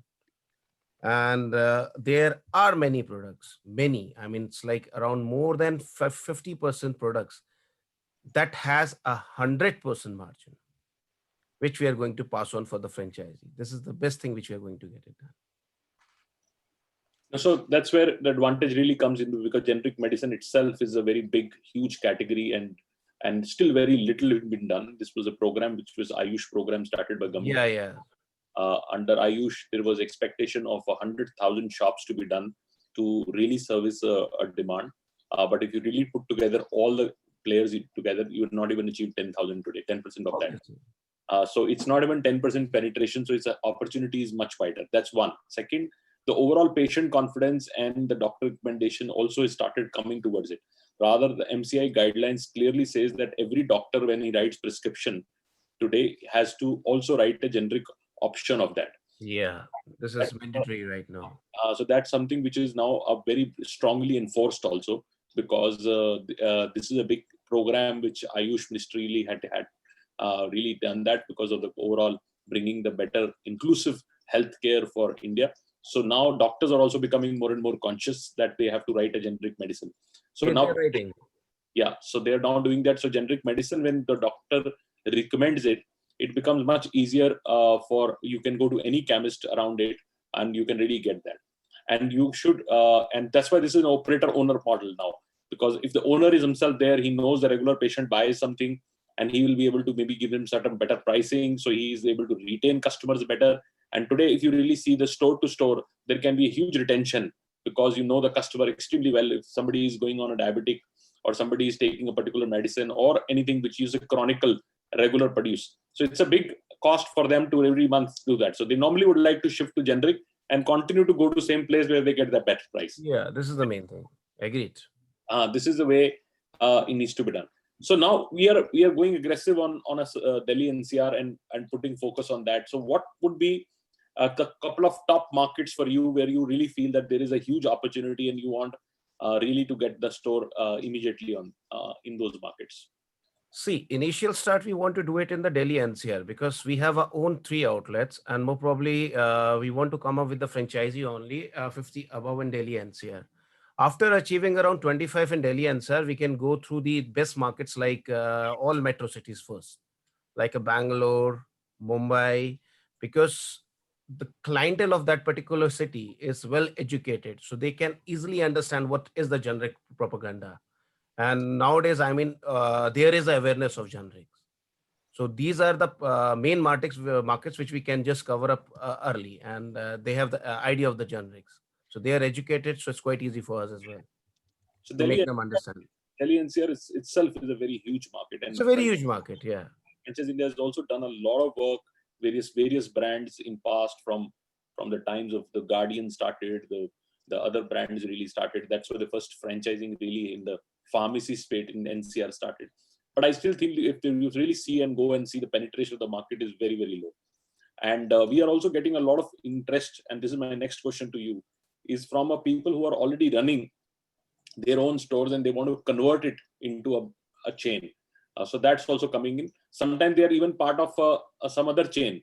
Speaker 3: And there are many products, it's like around more than 50% products that has 100% margin, which we are going to pass on for the franchisee. This is the best thing which we are going to get it done.
Speaker 7: So that's where the advantage really comes in, because generic medicine itself is a very big, huge category, and still very little has been done. This was a program which was Ayush program started by government.
Speaker 3: Yeah.
Speaker 7: Under Ayush, there was expectation of 100,000 shops to be done to really service a demand. But if you really put together all the players together, you would not even achieve 10,000 today, 10% of that. So it's not even 10% penetration. So its opportunity is much wider. That's one. Second, the overall patient confidence and the doctor recommendation also has started coming towards it. Rather, the MCI guidelines clearly says that every doctor, when he writes prescription today, has to also write a generic option of that.
Speaker 3: Yeah, this is mandatory right now.
Speaker 7: So that's something which is now very strongly enforced also, because this is a big program which Ayush Ministry really had really done that because of the overall bringing the better inclusive healthcare for India. So now doctors are also becoming more and more conscious that they have to write a generic medicine. So
Speaker 3: Yeah,
Speaker 7: now,
Speaker 3: they're writing.
Speaker 7: yeah, so they're now doing that. So generic medicine, when the doctor recommends it, it becomes much easier for, you can go to any chemist around it and you can really get that. And you should, and that's why this is an operator owner model now, because if the owner is himself there, he knows the regular patient buys something and he will be able to maybe give him certain better pricing. So he is able to retain customers better. And today, if you really see the store to store, there can be a huge retention because you know the customer extremely well. If somebody is going on a diabetic, or somebody is taking a particular medicine or anything which is a chronicle regular produce. So it's a big cost for them to every month do that. So they normally would like to shift to generic and continue to go to same place where they get the better price.
Speaker 3: Yeah, this is the main thing. Agreed.
Speaker 7: This is the way it needs to be done. So now we are going aggressive on a Delhi NCR and putting focus on that. So what would be a couple of top markets for you where you really feel that there is a huge opportunity and you want really to get the store immediately on in those markets?
Speaker 3: See, initial start, we want to do it in the Delhi NCR because we have our own 3 outlets, and more probably we want to come up with the franchisee only 50 above in Delhi NCR. After achieving around 25 in Delhi NCR, we can go through the best markets like all metro cities first, like a Bangalore, Mumbai, because the clientele of that particular city is well educated, so they can easily understand what is the generic propaganda. And nowadays, I mean, there is awareness of generics. So these are the main markets which we can just cover up early, and they have the idea of the generics. So they are educated, so it's quite easy for us as well
Speaker 7: So
Speaker 3: to make them understand.
Speaker 7: Delhi NCR itself is a very huge market, and
Speaker 3: It's a very huge market, yeah.
Speaker 7: Franchise India has also done a lot of work. Various brands in past, from the times of the Guardian started, the other brands really started. That's where the first franchising really in the pharmacy space in NCR started. But I still think if you really see and go and see, the penetration of the market is very, very low. And we are also getting a lot of interest. And this is my next question to you, is from people who are already running their own stores and they want to convert it into a chain. So that's also coming in. Sometimes they are even part of some other chain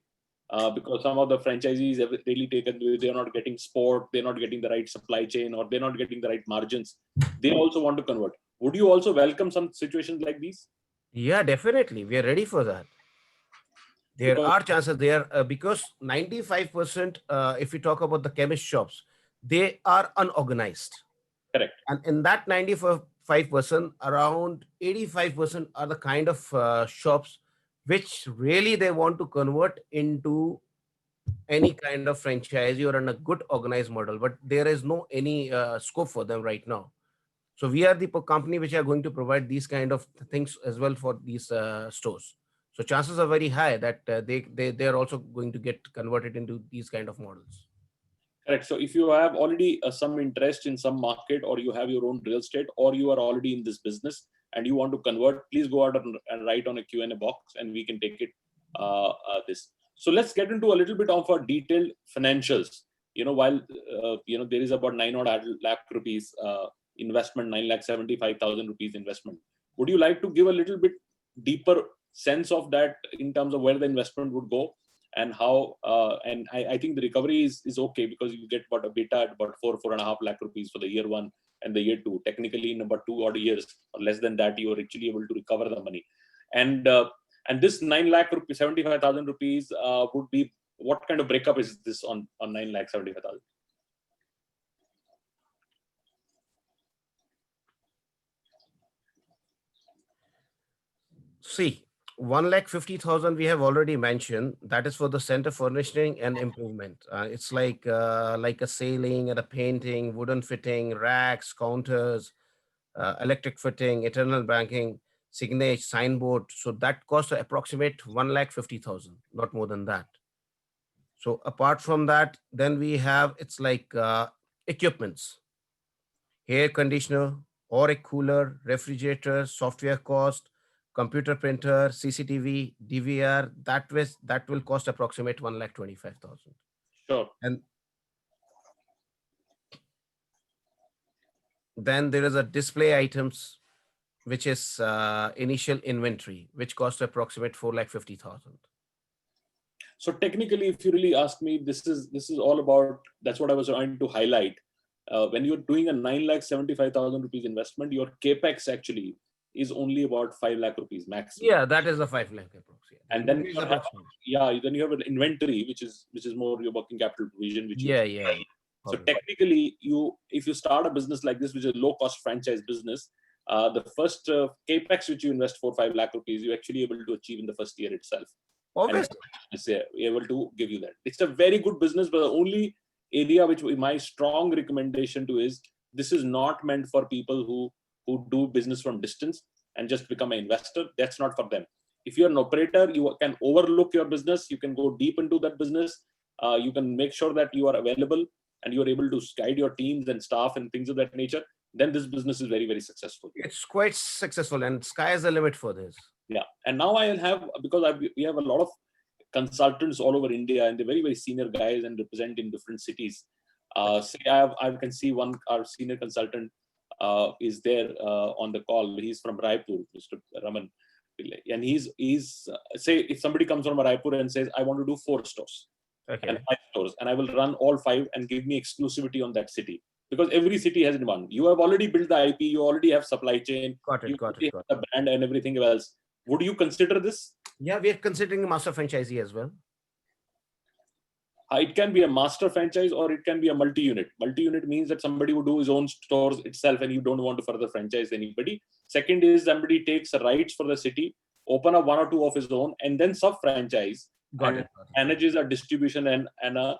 Speaker 7: because some of the franchisees have really taken, they're not getting support, they're not getting the right supply chain, or they're not getting the right margins. They also want to convert. Would you also welcome some situations like these?
Speaker 3: Yeah, definitely. We are ready for that. There are chances there because 95%, if we talk about the chemist shops, they are unorganized.
Speaker 7: Correct.
Speaker 3: And in that 95%, around 85% are the kind of shops which really they want to convert into any kind of franchisee or in a good organized model, but there is no any scope for them right now. So we are the company which are going to provide these kind of things as well for these stores. So chances are very high that they are also going to get converted into these kind of models.
Speaker 7: Correct. So if you have already some interest in some market, or you have your own real estate, or you are already in this business and you want to convert, please go out and write on a Q&A box and we can take it this. So let's get into a little bit of our detailed financials. While there is about 9 odd lakh rupees investment, 9,75,000 rupees investment. Would you like to give a little bit deeper sense of that in terms of where the investment would go and how? And I think the recovery is okay because you get about a beta at about 4.5 lakh rupees for the year 1 and the year 2. Technically, in about 2 odd years or less than that, you are actually able to recover the money. And this 9,75,000 rupees would be, what kind of breakup is this on 9,75,000?
Speaker 3: See, 1,50,000 we have already mentioned. That is for the center furnishing and improvement. It's like a ceiling and a painting, wooden fitting, racks, counters, electric fitting, internal banking, signage, signboard. So that costs approximate 1,50,000, not more than that. So apart from that, then we have, it's like equipments, air conditioner or a cooler, refrigerator, software cost, computer printer, CCTV, DVR, that will cost approximate 1,25,000.
Speaker 7: Sure.
Speaker 3: And then there is a display items, which is initial inventory, which cost approximate 4,50,000.
Speaker 7: So technically, if you really ask me, this is all about, that's what I was trying to highlight. When you're doing a 9,75,000 rupees investment, your capex actually is only about 5 lakh rupees maximum.
Speaker 3: Yeah, that is the 5 lakh approximately.
Speaker 7: And then you have, then you have an inventory, which is more your working capital provision. Which
Speaker 3: yeah,
Speaker 7: is,
Speaker 3: yeah.
Speaker 7: So technically, if you start a business like this, which is a low cost franchise business, the first capex which you invest 4-5 lakh rupees, you're actually able to achieve in the first year itself.
Speaker 3: Obviously,
Speaker 7: it's able to give you that. It's a very good business, but the only area which my strong recommendation to is, this is not meant for people who do business from distance and just become an investor. That's not for them. If you're an operator, you can overlook your business. You can go deep into that business. You can make sure that you are available and you are able to guide your teams and staff and things of that nature. Then this business is very, very successful.
Speaker 3: It's quite successful, and sky is the limit for this.
Speaker 7: Yeah. And now I'll have, because we have a lot of consultants all over India, and they're very, very senior guys and represent in different cities. Say I can see our senior consultant is there on the call. He's from Raipur, Mr. Raman. And he's say if somebody comes from Raipur and says, I want to do 4 stores and 5 stores, and I will run all 5 and give me exclusivity on that city. Because every city has demand. You have already built the IP, you already have supply chain, you already have the brand and everything else. Would you consider this?
Speaker 3: Yeah, we are considering a master franchisee as well.
Speaker 7: It can be a master franchise or it can be a multi-unit. Multi-unit means that somebody would do his own stores itself and you don't want to further franchise anybody. Second is somebody takes the rights for the city, open up 1 or 2 of his own, and then sub-franchise and manages a distribution and a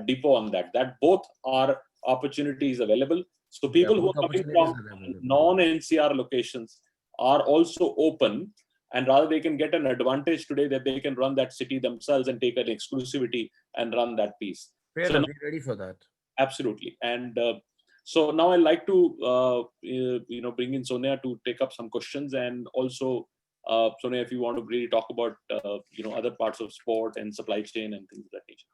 Speaker 7: depot on that. That both are opportunities available. So people who are coming from non-NCR locations are also open, and rather they can get an advantage today that they can run that city themselves and take an exclusivity and run that piece.
Speaker 3: Fair enough, we're ready for that.
Speaker 7: Absolutely. And so now I'd like to bring in Sonia to take up some questions, and also Sonia, if you want to really talk about other parts of sport and supply chain and things of that nature.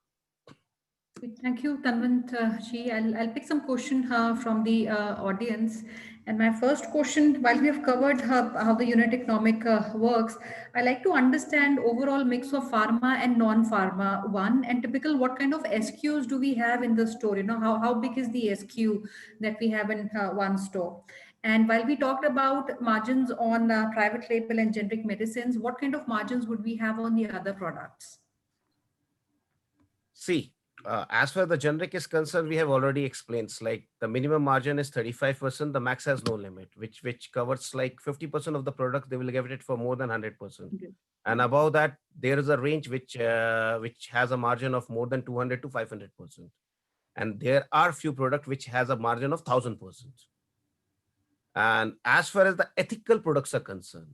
Speaker 6: Thank you, Tanwant ji. I'll pick some question from the audience. And my first question, while we have covered how the unit economic works, I like to understand overall mix of pharma and non-pharma, one, and typical what kind of SKUs do we have in the store? How big is the SKU that we have in one store? And while we talked about margins on private label and generic medicines, what kind of margins would we have on the other products?
Speaker 3: See, as far as the generic is concerned, we have already explained, like the minimum margin is 35%, the max has no limit, which covers like 50% of the product, they will give it for more than 100%. Okay. And above that, there is a range which has a margin of more than 200 to 500%. And there are few products which has a margin of 1000%. And as far as the ethical products are concerned,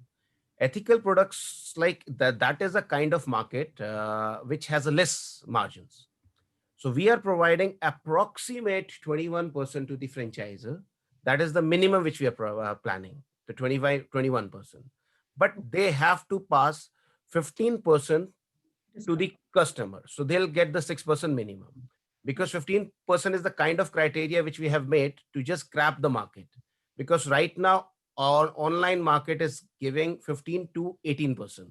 Speaker 3: ethical products like that is a kind of market which has a less margins. So we are providing approximate 21% to the franchisor. That is the minimum which we are planning, the 21%. But they have to pass 15% to the customer. So they'll get the 6% minimum, because 15% is the kind of criteria which we have made to just grab the market. Because right now, our online market is giving 15 to 18%.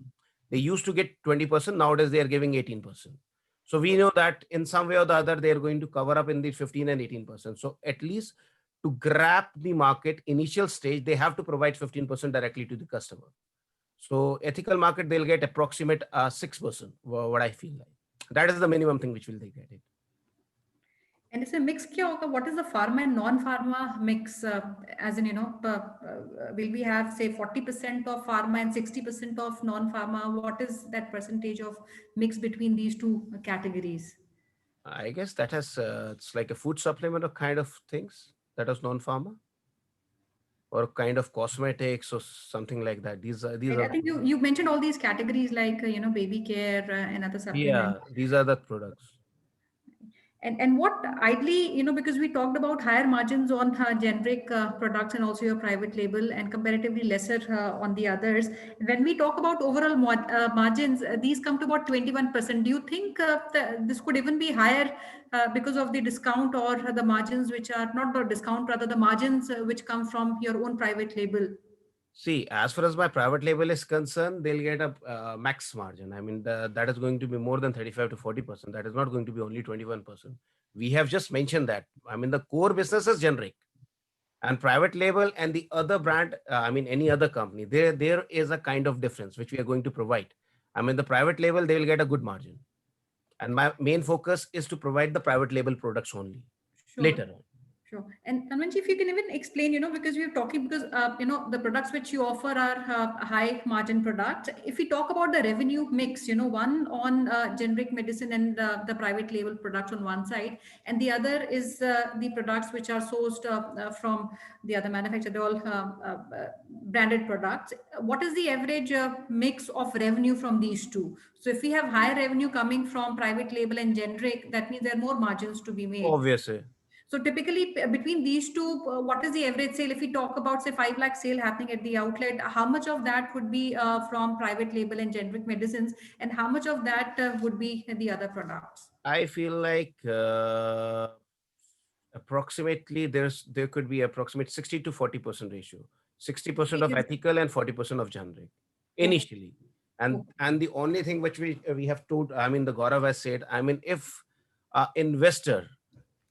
Speaker 3: They used to get 20%. Nowadays, they are giving 18%. So we know that in some way or the other, they are going to cover up in the 15 and 18%. So at least to grab the market initial stage, they have to provide 15% directly to the customer. So ethical market, they'll get approximate 6%, what I feel like. That is the minimum thing which will they get it.
Speaker 6: And it's a mix. What is the pharma and non-pharma mix? As in, will we have say 40% of pharma and 60% of non-pharma? What is that percentage of mix between these two categories?
Speaker 3: I guess that has, it's like a food supplement or kind of things that is non-pharma, or kind of cosmetics or something like that. These are.
Speaker 6: I think you mentioned all these categories like, baby care and other supplements.
Speaker 3: Yeah, these are the products.
Speaker 6: And what ideally, because we talked about higher margins on generic products and also your private label and comparatively lesser on the others. When we talk about overall margins, these come to about 21%. Do you think this could even be higher because of the discount or the margins which are not the discount, rather the margins which come from your own private label?
Speaker 3: See, as far as my private label is concerned, they'll get a max margin. I mean, that is going to be more than 35 to 40%. That is not going to be only 21%. We have just mentioned that. I mean, the core business is generic and private label and the other brand, I mean, any other company, there is a kind of difference which we are going to provide. I mean, the private label, they will get a good margin. And my main focus is to provide the private label products only later on.
Speaker 6: Sure. And Tanmanji, if you can even explain, because we are talking, because, the products which you offer are high margin products. If we talk about the revenue mix, one on generic medicine and the private label products on one side, and the other is the products which are sourced from the other manufacturer, they're all branded products. What is the average mix of revenue from these two? So if we have higher revenue coming from private label and generic, that means there are more margins to be made.
Speaker 3: Obviously.
Speaker 6: So typically between these two, what is the average sale? If we talk about say 5 lakh sale happening at the outlet, how much of that would be from private label and generic medicines, and how much of that would be the other products?
Speaker 3: I feel like approximately there could be approximate 60 to 40% ratio, 60% of ethical and 40% of generic initially. And the only thing which we have told, I mean, the Gaurav has said, I mean, if investor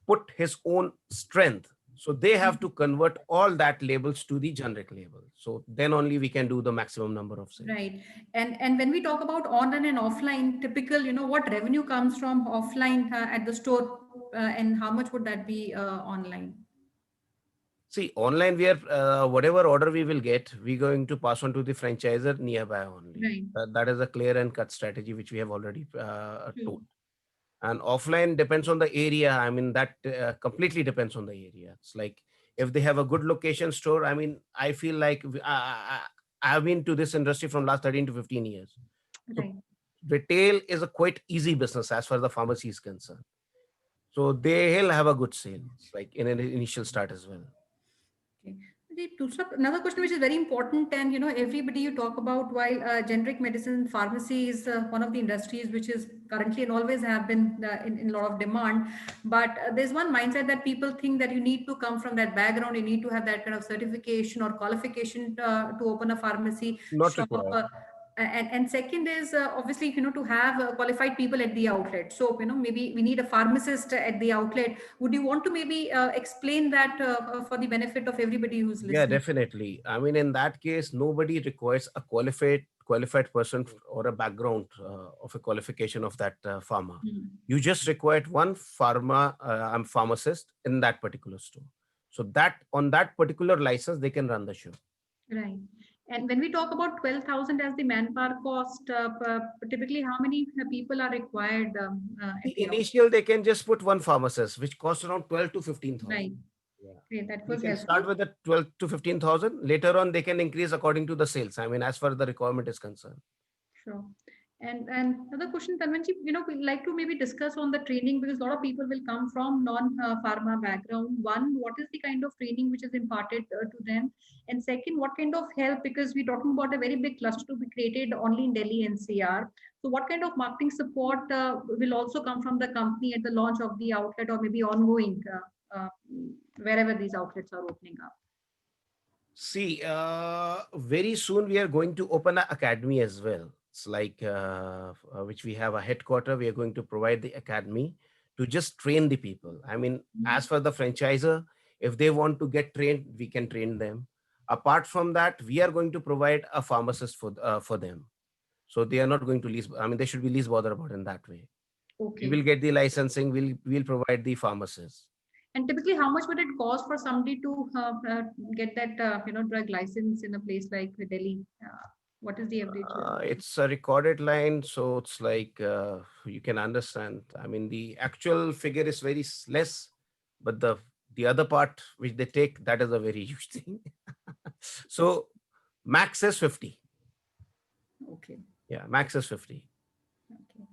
Speaker 3: put his own strength, so they have to convert all that labels to the generic label. So then only we can do the maximum number of sales.
Speaker 6: Right. And when we talk about online and offline, typical, what revenue comes from offline at the store and how much would that be online?
Speaker 3: See, online, we are whatever order we will get, we're going to pass on to the franchisor nearby only.
Speaker 6: Right.
Speaker 3: That is a clear and cut strategy which we have already told. And offline depends on the area. I mean, that completely depends on the area. It's like if they have a good location store, I mean, I feel like I've been to this industry from last 13 to 15 years.
Speaker 6: Right.
Speaker 3: So retail is a quite easy business as far as the pharmacy is concerned. So they'll have a good sales, like in an initial start as well.
Speaker 6: Okay. Another question which is very important, and everybody you talk about, while generic medicine pharmacy is one of the industries which is currently and always have been in a lot of demand, but there's one mindset that people think that you need to come from that background, you need to have that kind of certification or qualification to open a pharmacy
Speaker 3: Not
Speaker 6: shop.
Speaker 3: required.
Speaker 6: And second is obviously to have qualified people at the outlet. So maybe we need a pharmacist at the outlet. Would you want to maybe explain that for the benefit of everybody who's listening?
Speaker 3: Yeah, definitely. I mean, in that case, nobody requires a qualified person or a background of a qualification of that pharma. You just required one pharmacist in that particular store. So that on that particular license, they can run the show.
Speaker 6: Right. And when we talk about 12,000 as the manpower cost, typically how many people are required?
Speaker 3: Initial, they can just put one pharmacist, which costs around 12 to 15,000.
Speaker 6: Right.
Speaker 3: Yeah.
Speaker 6: Okay, that
Speaker 3: We
Speaker 6: was
Speaker 3: can
Speaker 6: helpful.
Speaker 3: start with the 12 to 15,000. Later on, they can increase according to the sales. I mean, as far as the requirement is concerned.
Speaker 6: Sure. And another question, Tanmanji, we'd like to maybe discuss on the training, because a lot of people will come from non-pharma background. One, what is the kind of training which is imparted to them? And second, what kind of help, because we're talking about a very big cluster to be created only in Delhi NCR. So what kind of marketing support will also come from the company at the launch of the outlet, or maybe ongoing wherever these outlets are opening up?
Speaker 3: See, very soon we are going to open an academy as well. It's like which we have a headquarter. We are going to provide the academy to just train the people. I mean, as for the franchisor, if they want to get trained, we can train them. Apart from that, we are going to provide a pharmacist for them. So they are not going to least. I mean, they should be least bothered about in that way.
Speaker 6: Okay.
Speaker 3: We will get the licensing. We'll provide the pharmacist.
Speaker 6: And typically, how much would it cost for somebody to get that drug license in a place like Delhi? What is the average?
Speaker 3: It's a recorded line, so it's like you can understand. I mean, the actual figure is very less, but the other part which they take, that is a very huge thing. So max is 50.
Speaker 6: Okay.
Speaker 3: Yeah, max is 50.
Speaker 6: Okay.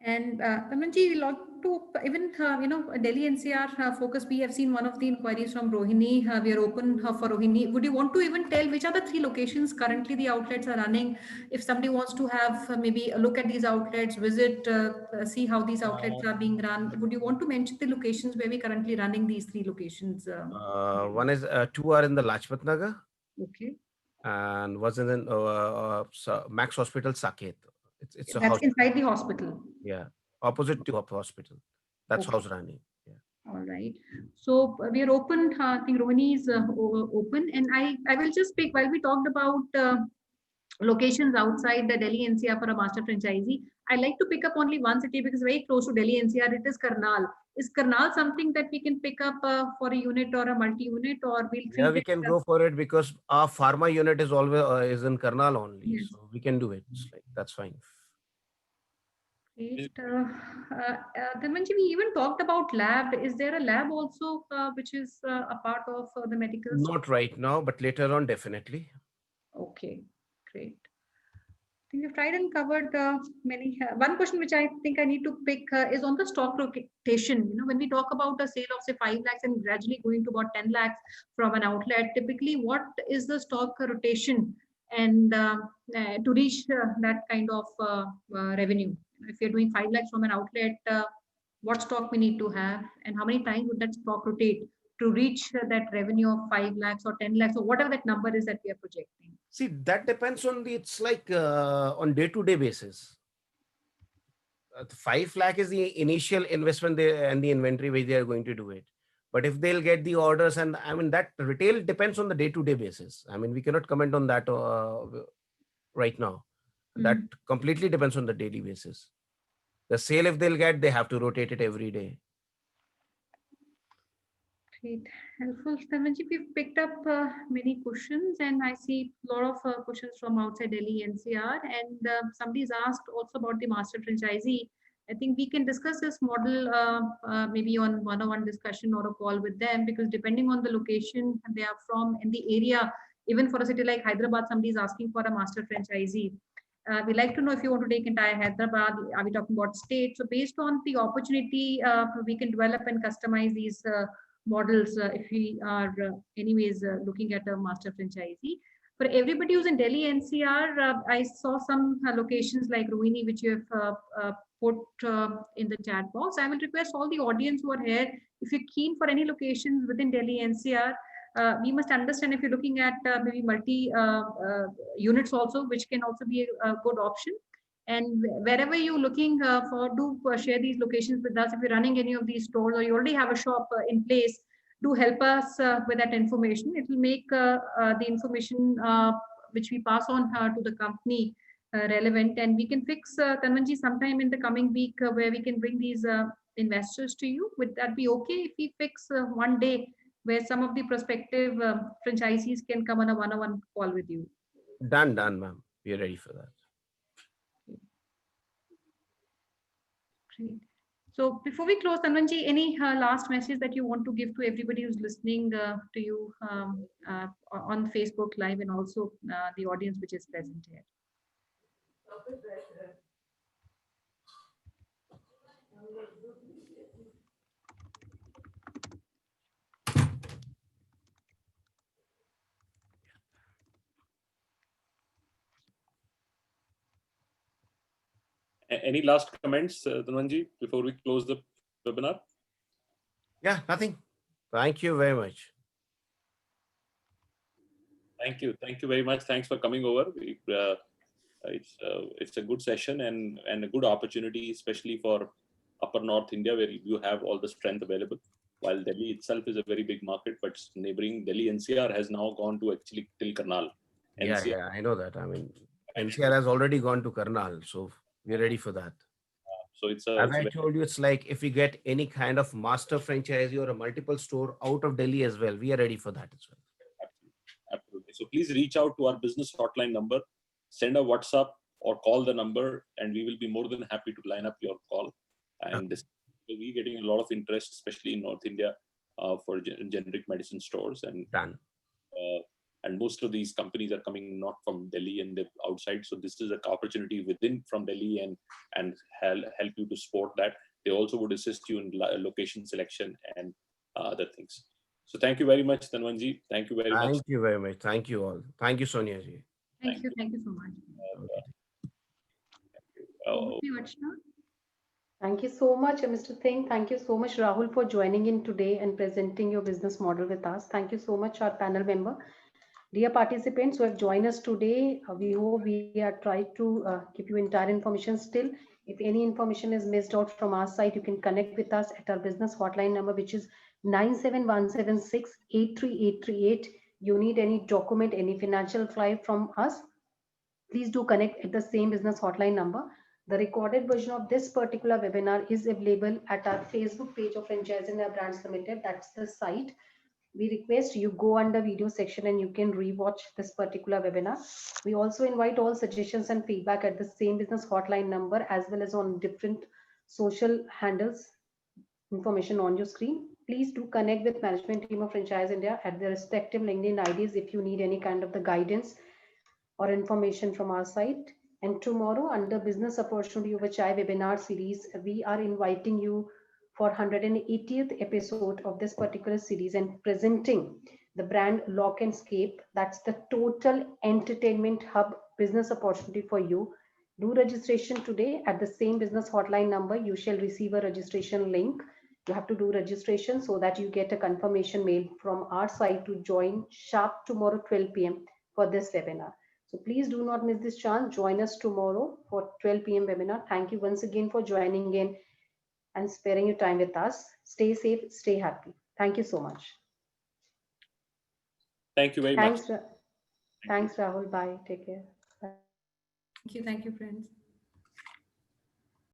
Speaker 6: And Tamanji, we like to even Delhi NCR focus. We have seen one of the inquiries from Rohini. We are open for Rohini. Would you want to even tell which are the 3 locations currently the outlets are running? If somebody wants to have maybe a look at these outlets, visit, see how these outlets are being run. Would you want to mention the locations where we currently running these 3 locations?
Speaker 3: One is 2 are in the Lajpat Nagar
Speaker 6: Okay,
Speaker 3: and was in the Max Hospital Saket. It's a
Speaker 6: that's
Speaker 3: house.
Speaker 6: inside the hospital.
Speaker 3: Yeah, opposite to hospital. That's
Speaker 6: Okay.
Speaker 3: house running. Yeah.
Speaker 6: All right. So we are open. I think Rohini is open, and I will just pick while we talked about locations outside the Delhi NCR for a master franchisee. I like to pick up only one city because very close to Delhi NCR. It is Karnal. Is Karnal something that we can pick up for a unit or a multi-unit, or we'll
Speaker 3: Yeah,
Speaker 6: treat
Speaker 3: we
Speaker 6: it
Speaker 3: can
Speaker 6: as-
Speaker 3: go for it because our pharma unit is always is in Karnal only,
Speaker 6: Yes.
Speaker 3: so we can do it. It's like that's fine.
Speaker 6: Great. Dhananjay, we even talked about lab. Is there a lab also which is a part of the medical?
Speaker 3: Not right now, but later on, definitely.
Speaker 6: Okay, great. I think we've tried and covered many. One question which I think I need to pick is on the stock rotation. When we talk about a sale of say 5 lakhs and gradually going to about 10 lakhs from an outlet, typically what is the stock rotation and to reach that kind of revenue? If you're doing 5 lakhs from an outlet, what stock we need to have and how many times would that stock rotate to reach that revenue of 5 lakhs or 10 lakhs or whatever that number is that we are projecting?
Speaker 3: See, that depends on it's like on day-to-day basis. 5 lakh is the initial investment and the inventory where they are going to do it. But if they'll get the orders, and I mean, that retail depends on the day-to-day basis. I mean, we cannot comment on that right now. That completely depends on the daily basis. The sale, if they'll get, they have to rotate it every day.
Speaker 6: Great. Helpful. Tamanji, we've picked up many questions and I see a lot of questions from outside Delhi NCR and somebody's asked also about the master franchisee. I think we can discuss this model maybe on one-on-one discussion or a call with them because depending on the location they are from in the area, even for a city like Hyderabad, somebody is asking for a master franchisee. We like to know if you want to take entire Hyderabad, are we talking about state? So based on the opportunity, we can develop and customize these models if we are anyways looking at a master franchisee. For everybody who's in Delhi NCR, I saw some locations like Rohini, which you have put in the chat box. I will request all the audience who are here, if you're keen for any locations within Delhi NCR, we must understand if you're looking at maybe multi units also, which can also be a good option. And wherever you're looking for, do share these locations with us. If you're running any of these stores or you already have a shop in place, do help us with that information. It will make the information which we pass on to the company relevant. And we can fix, Tanvanji, sometime in the coming week where we can bring these investors to you. Would that be okay if we fix one day where some of the prospective franchisees can come on a one-on-one call with you?
Speaker 3: Done, ma'am. We are ready for that.
Speaker 6: Great. So before we close, Tanvanji, any last message that you want to give to everybody who's listening to you on Facebook Live and also the audience which is present here?
Speaker 7: Any last comments, Dhananjay, before we close the webinar?
Speaker 3: Yeah, nothing. Thank you very much.
Speaker 7: Thank you. Thank you very much. Thanks for coming over. It's a good session and a good opportunity, especially for Upper North India, where you have all the strength available. While Delhi itself is a very big market, but neighboring Delhi NCR has now gone to actually till Karnal.
Speaker 3: Yeah, I know that. I mean, NCR has already gone to Karnal, so we're ready for that.
Speaker 7: So it's
Speaker 3: as I told you, it's like if we get any kind of master franchisee or a multiple store out of Delhi as well, we are ready for that as well.
Speaker 7: Absolutely. So please reach out to our business hotline number, send a WhatsApp or call the number, and we will be more than happy to line up your call. And we're getting a lot of interest, especially in North India, for generic medicine stores. And
Speaker 3: done.
Speaker 7: And most of these companies are coming not from Delhi and they're outside. So this is an opportunity within from Delhi and help you to support that. They also would assist you in location selection and other things. So thank you very much, Tanvanji. Thank you very much.
Speaker 3: Thank you very much. Thank you all. Thank you, Sonia ji.
Speaker 6: Thank you. Thank you so much.
Speaker 3: Okay.
Speaker 6: Over to you, Archana.
Speaker 2: Thank you so much, Mr. Singh. Thank you so much, Rahul, for joining in today and presenting your business model with us. Thank you so much, our panel member. Dear participants who have joined us today, we hope we are trying to give you entire information still. If any information is missed out from our side, you can connect with us at our business hotline number, which is 97176-83838. You need any document, any financial file from us, please do connect at the same business hotline number. The recorded version of this particular webinar is available at our Facebook page of Franchise India Brands Limited. That's the site. We request you go under video section and you can rewatch this particular webinar. We also invite all suggestions and feedback at the same business hotline number as well as on different social handles, information on your screen. Please do connect with management team of Franchise India at their respective LinkedIn IDs if you need any kind of the guidance or information from our site. And tomorrow under business opportunity over chai webinar series, we are inviting you for 180th episode of this particular series and presenting the brand Lock and Scape. That's the total entertainment hub business opportunity for you. Do registration today at the same business hotline number. You shall receive a registration link. You have to do registration so that you get a confirmation mail from our side to join sharp tomorrow 12 p.m. for this webinar. So please do not miss this chance. Join us tomorrow for 12 p.m. webinar. Thank you once again for joining in and sparing your time with us. Stay safe, stay happy. Thank you so much.
Speaker 7: Thank you very much.
Speaker 2: Thanks, Rahul. Bye. Take care. Bye.
Speaker 6: Thank you, friends.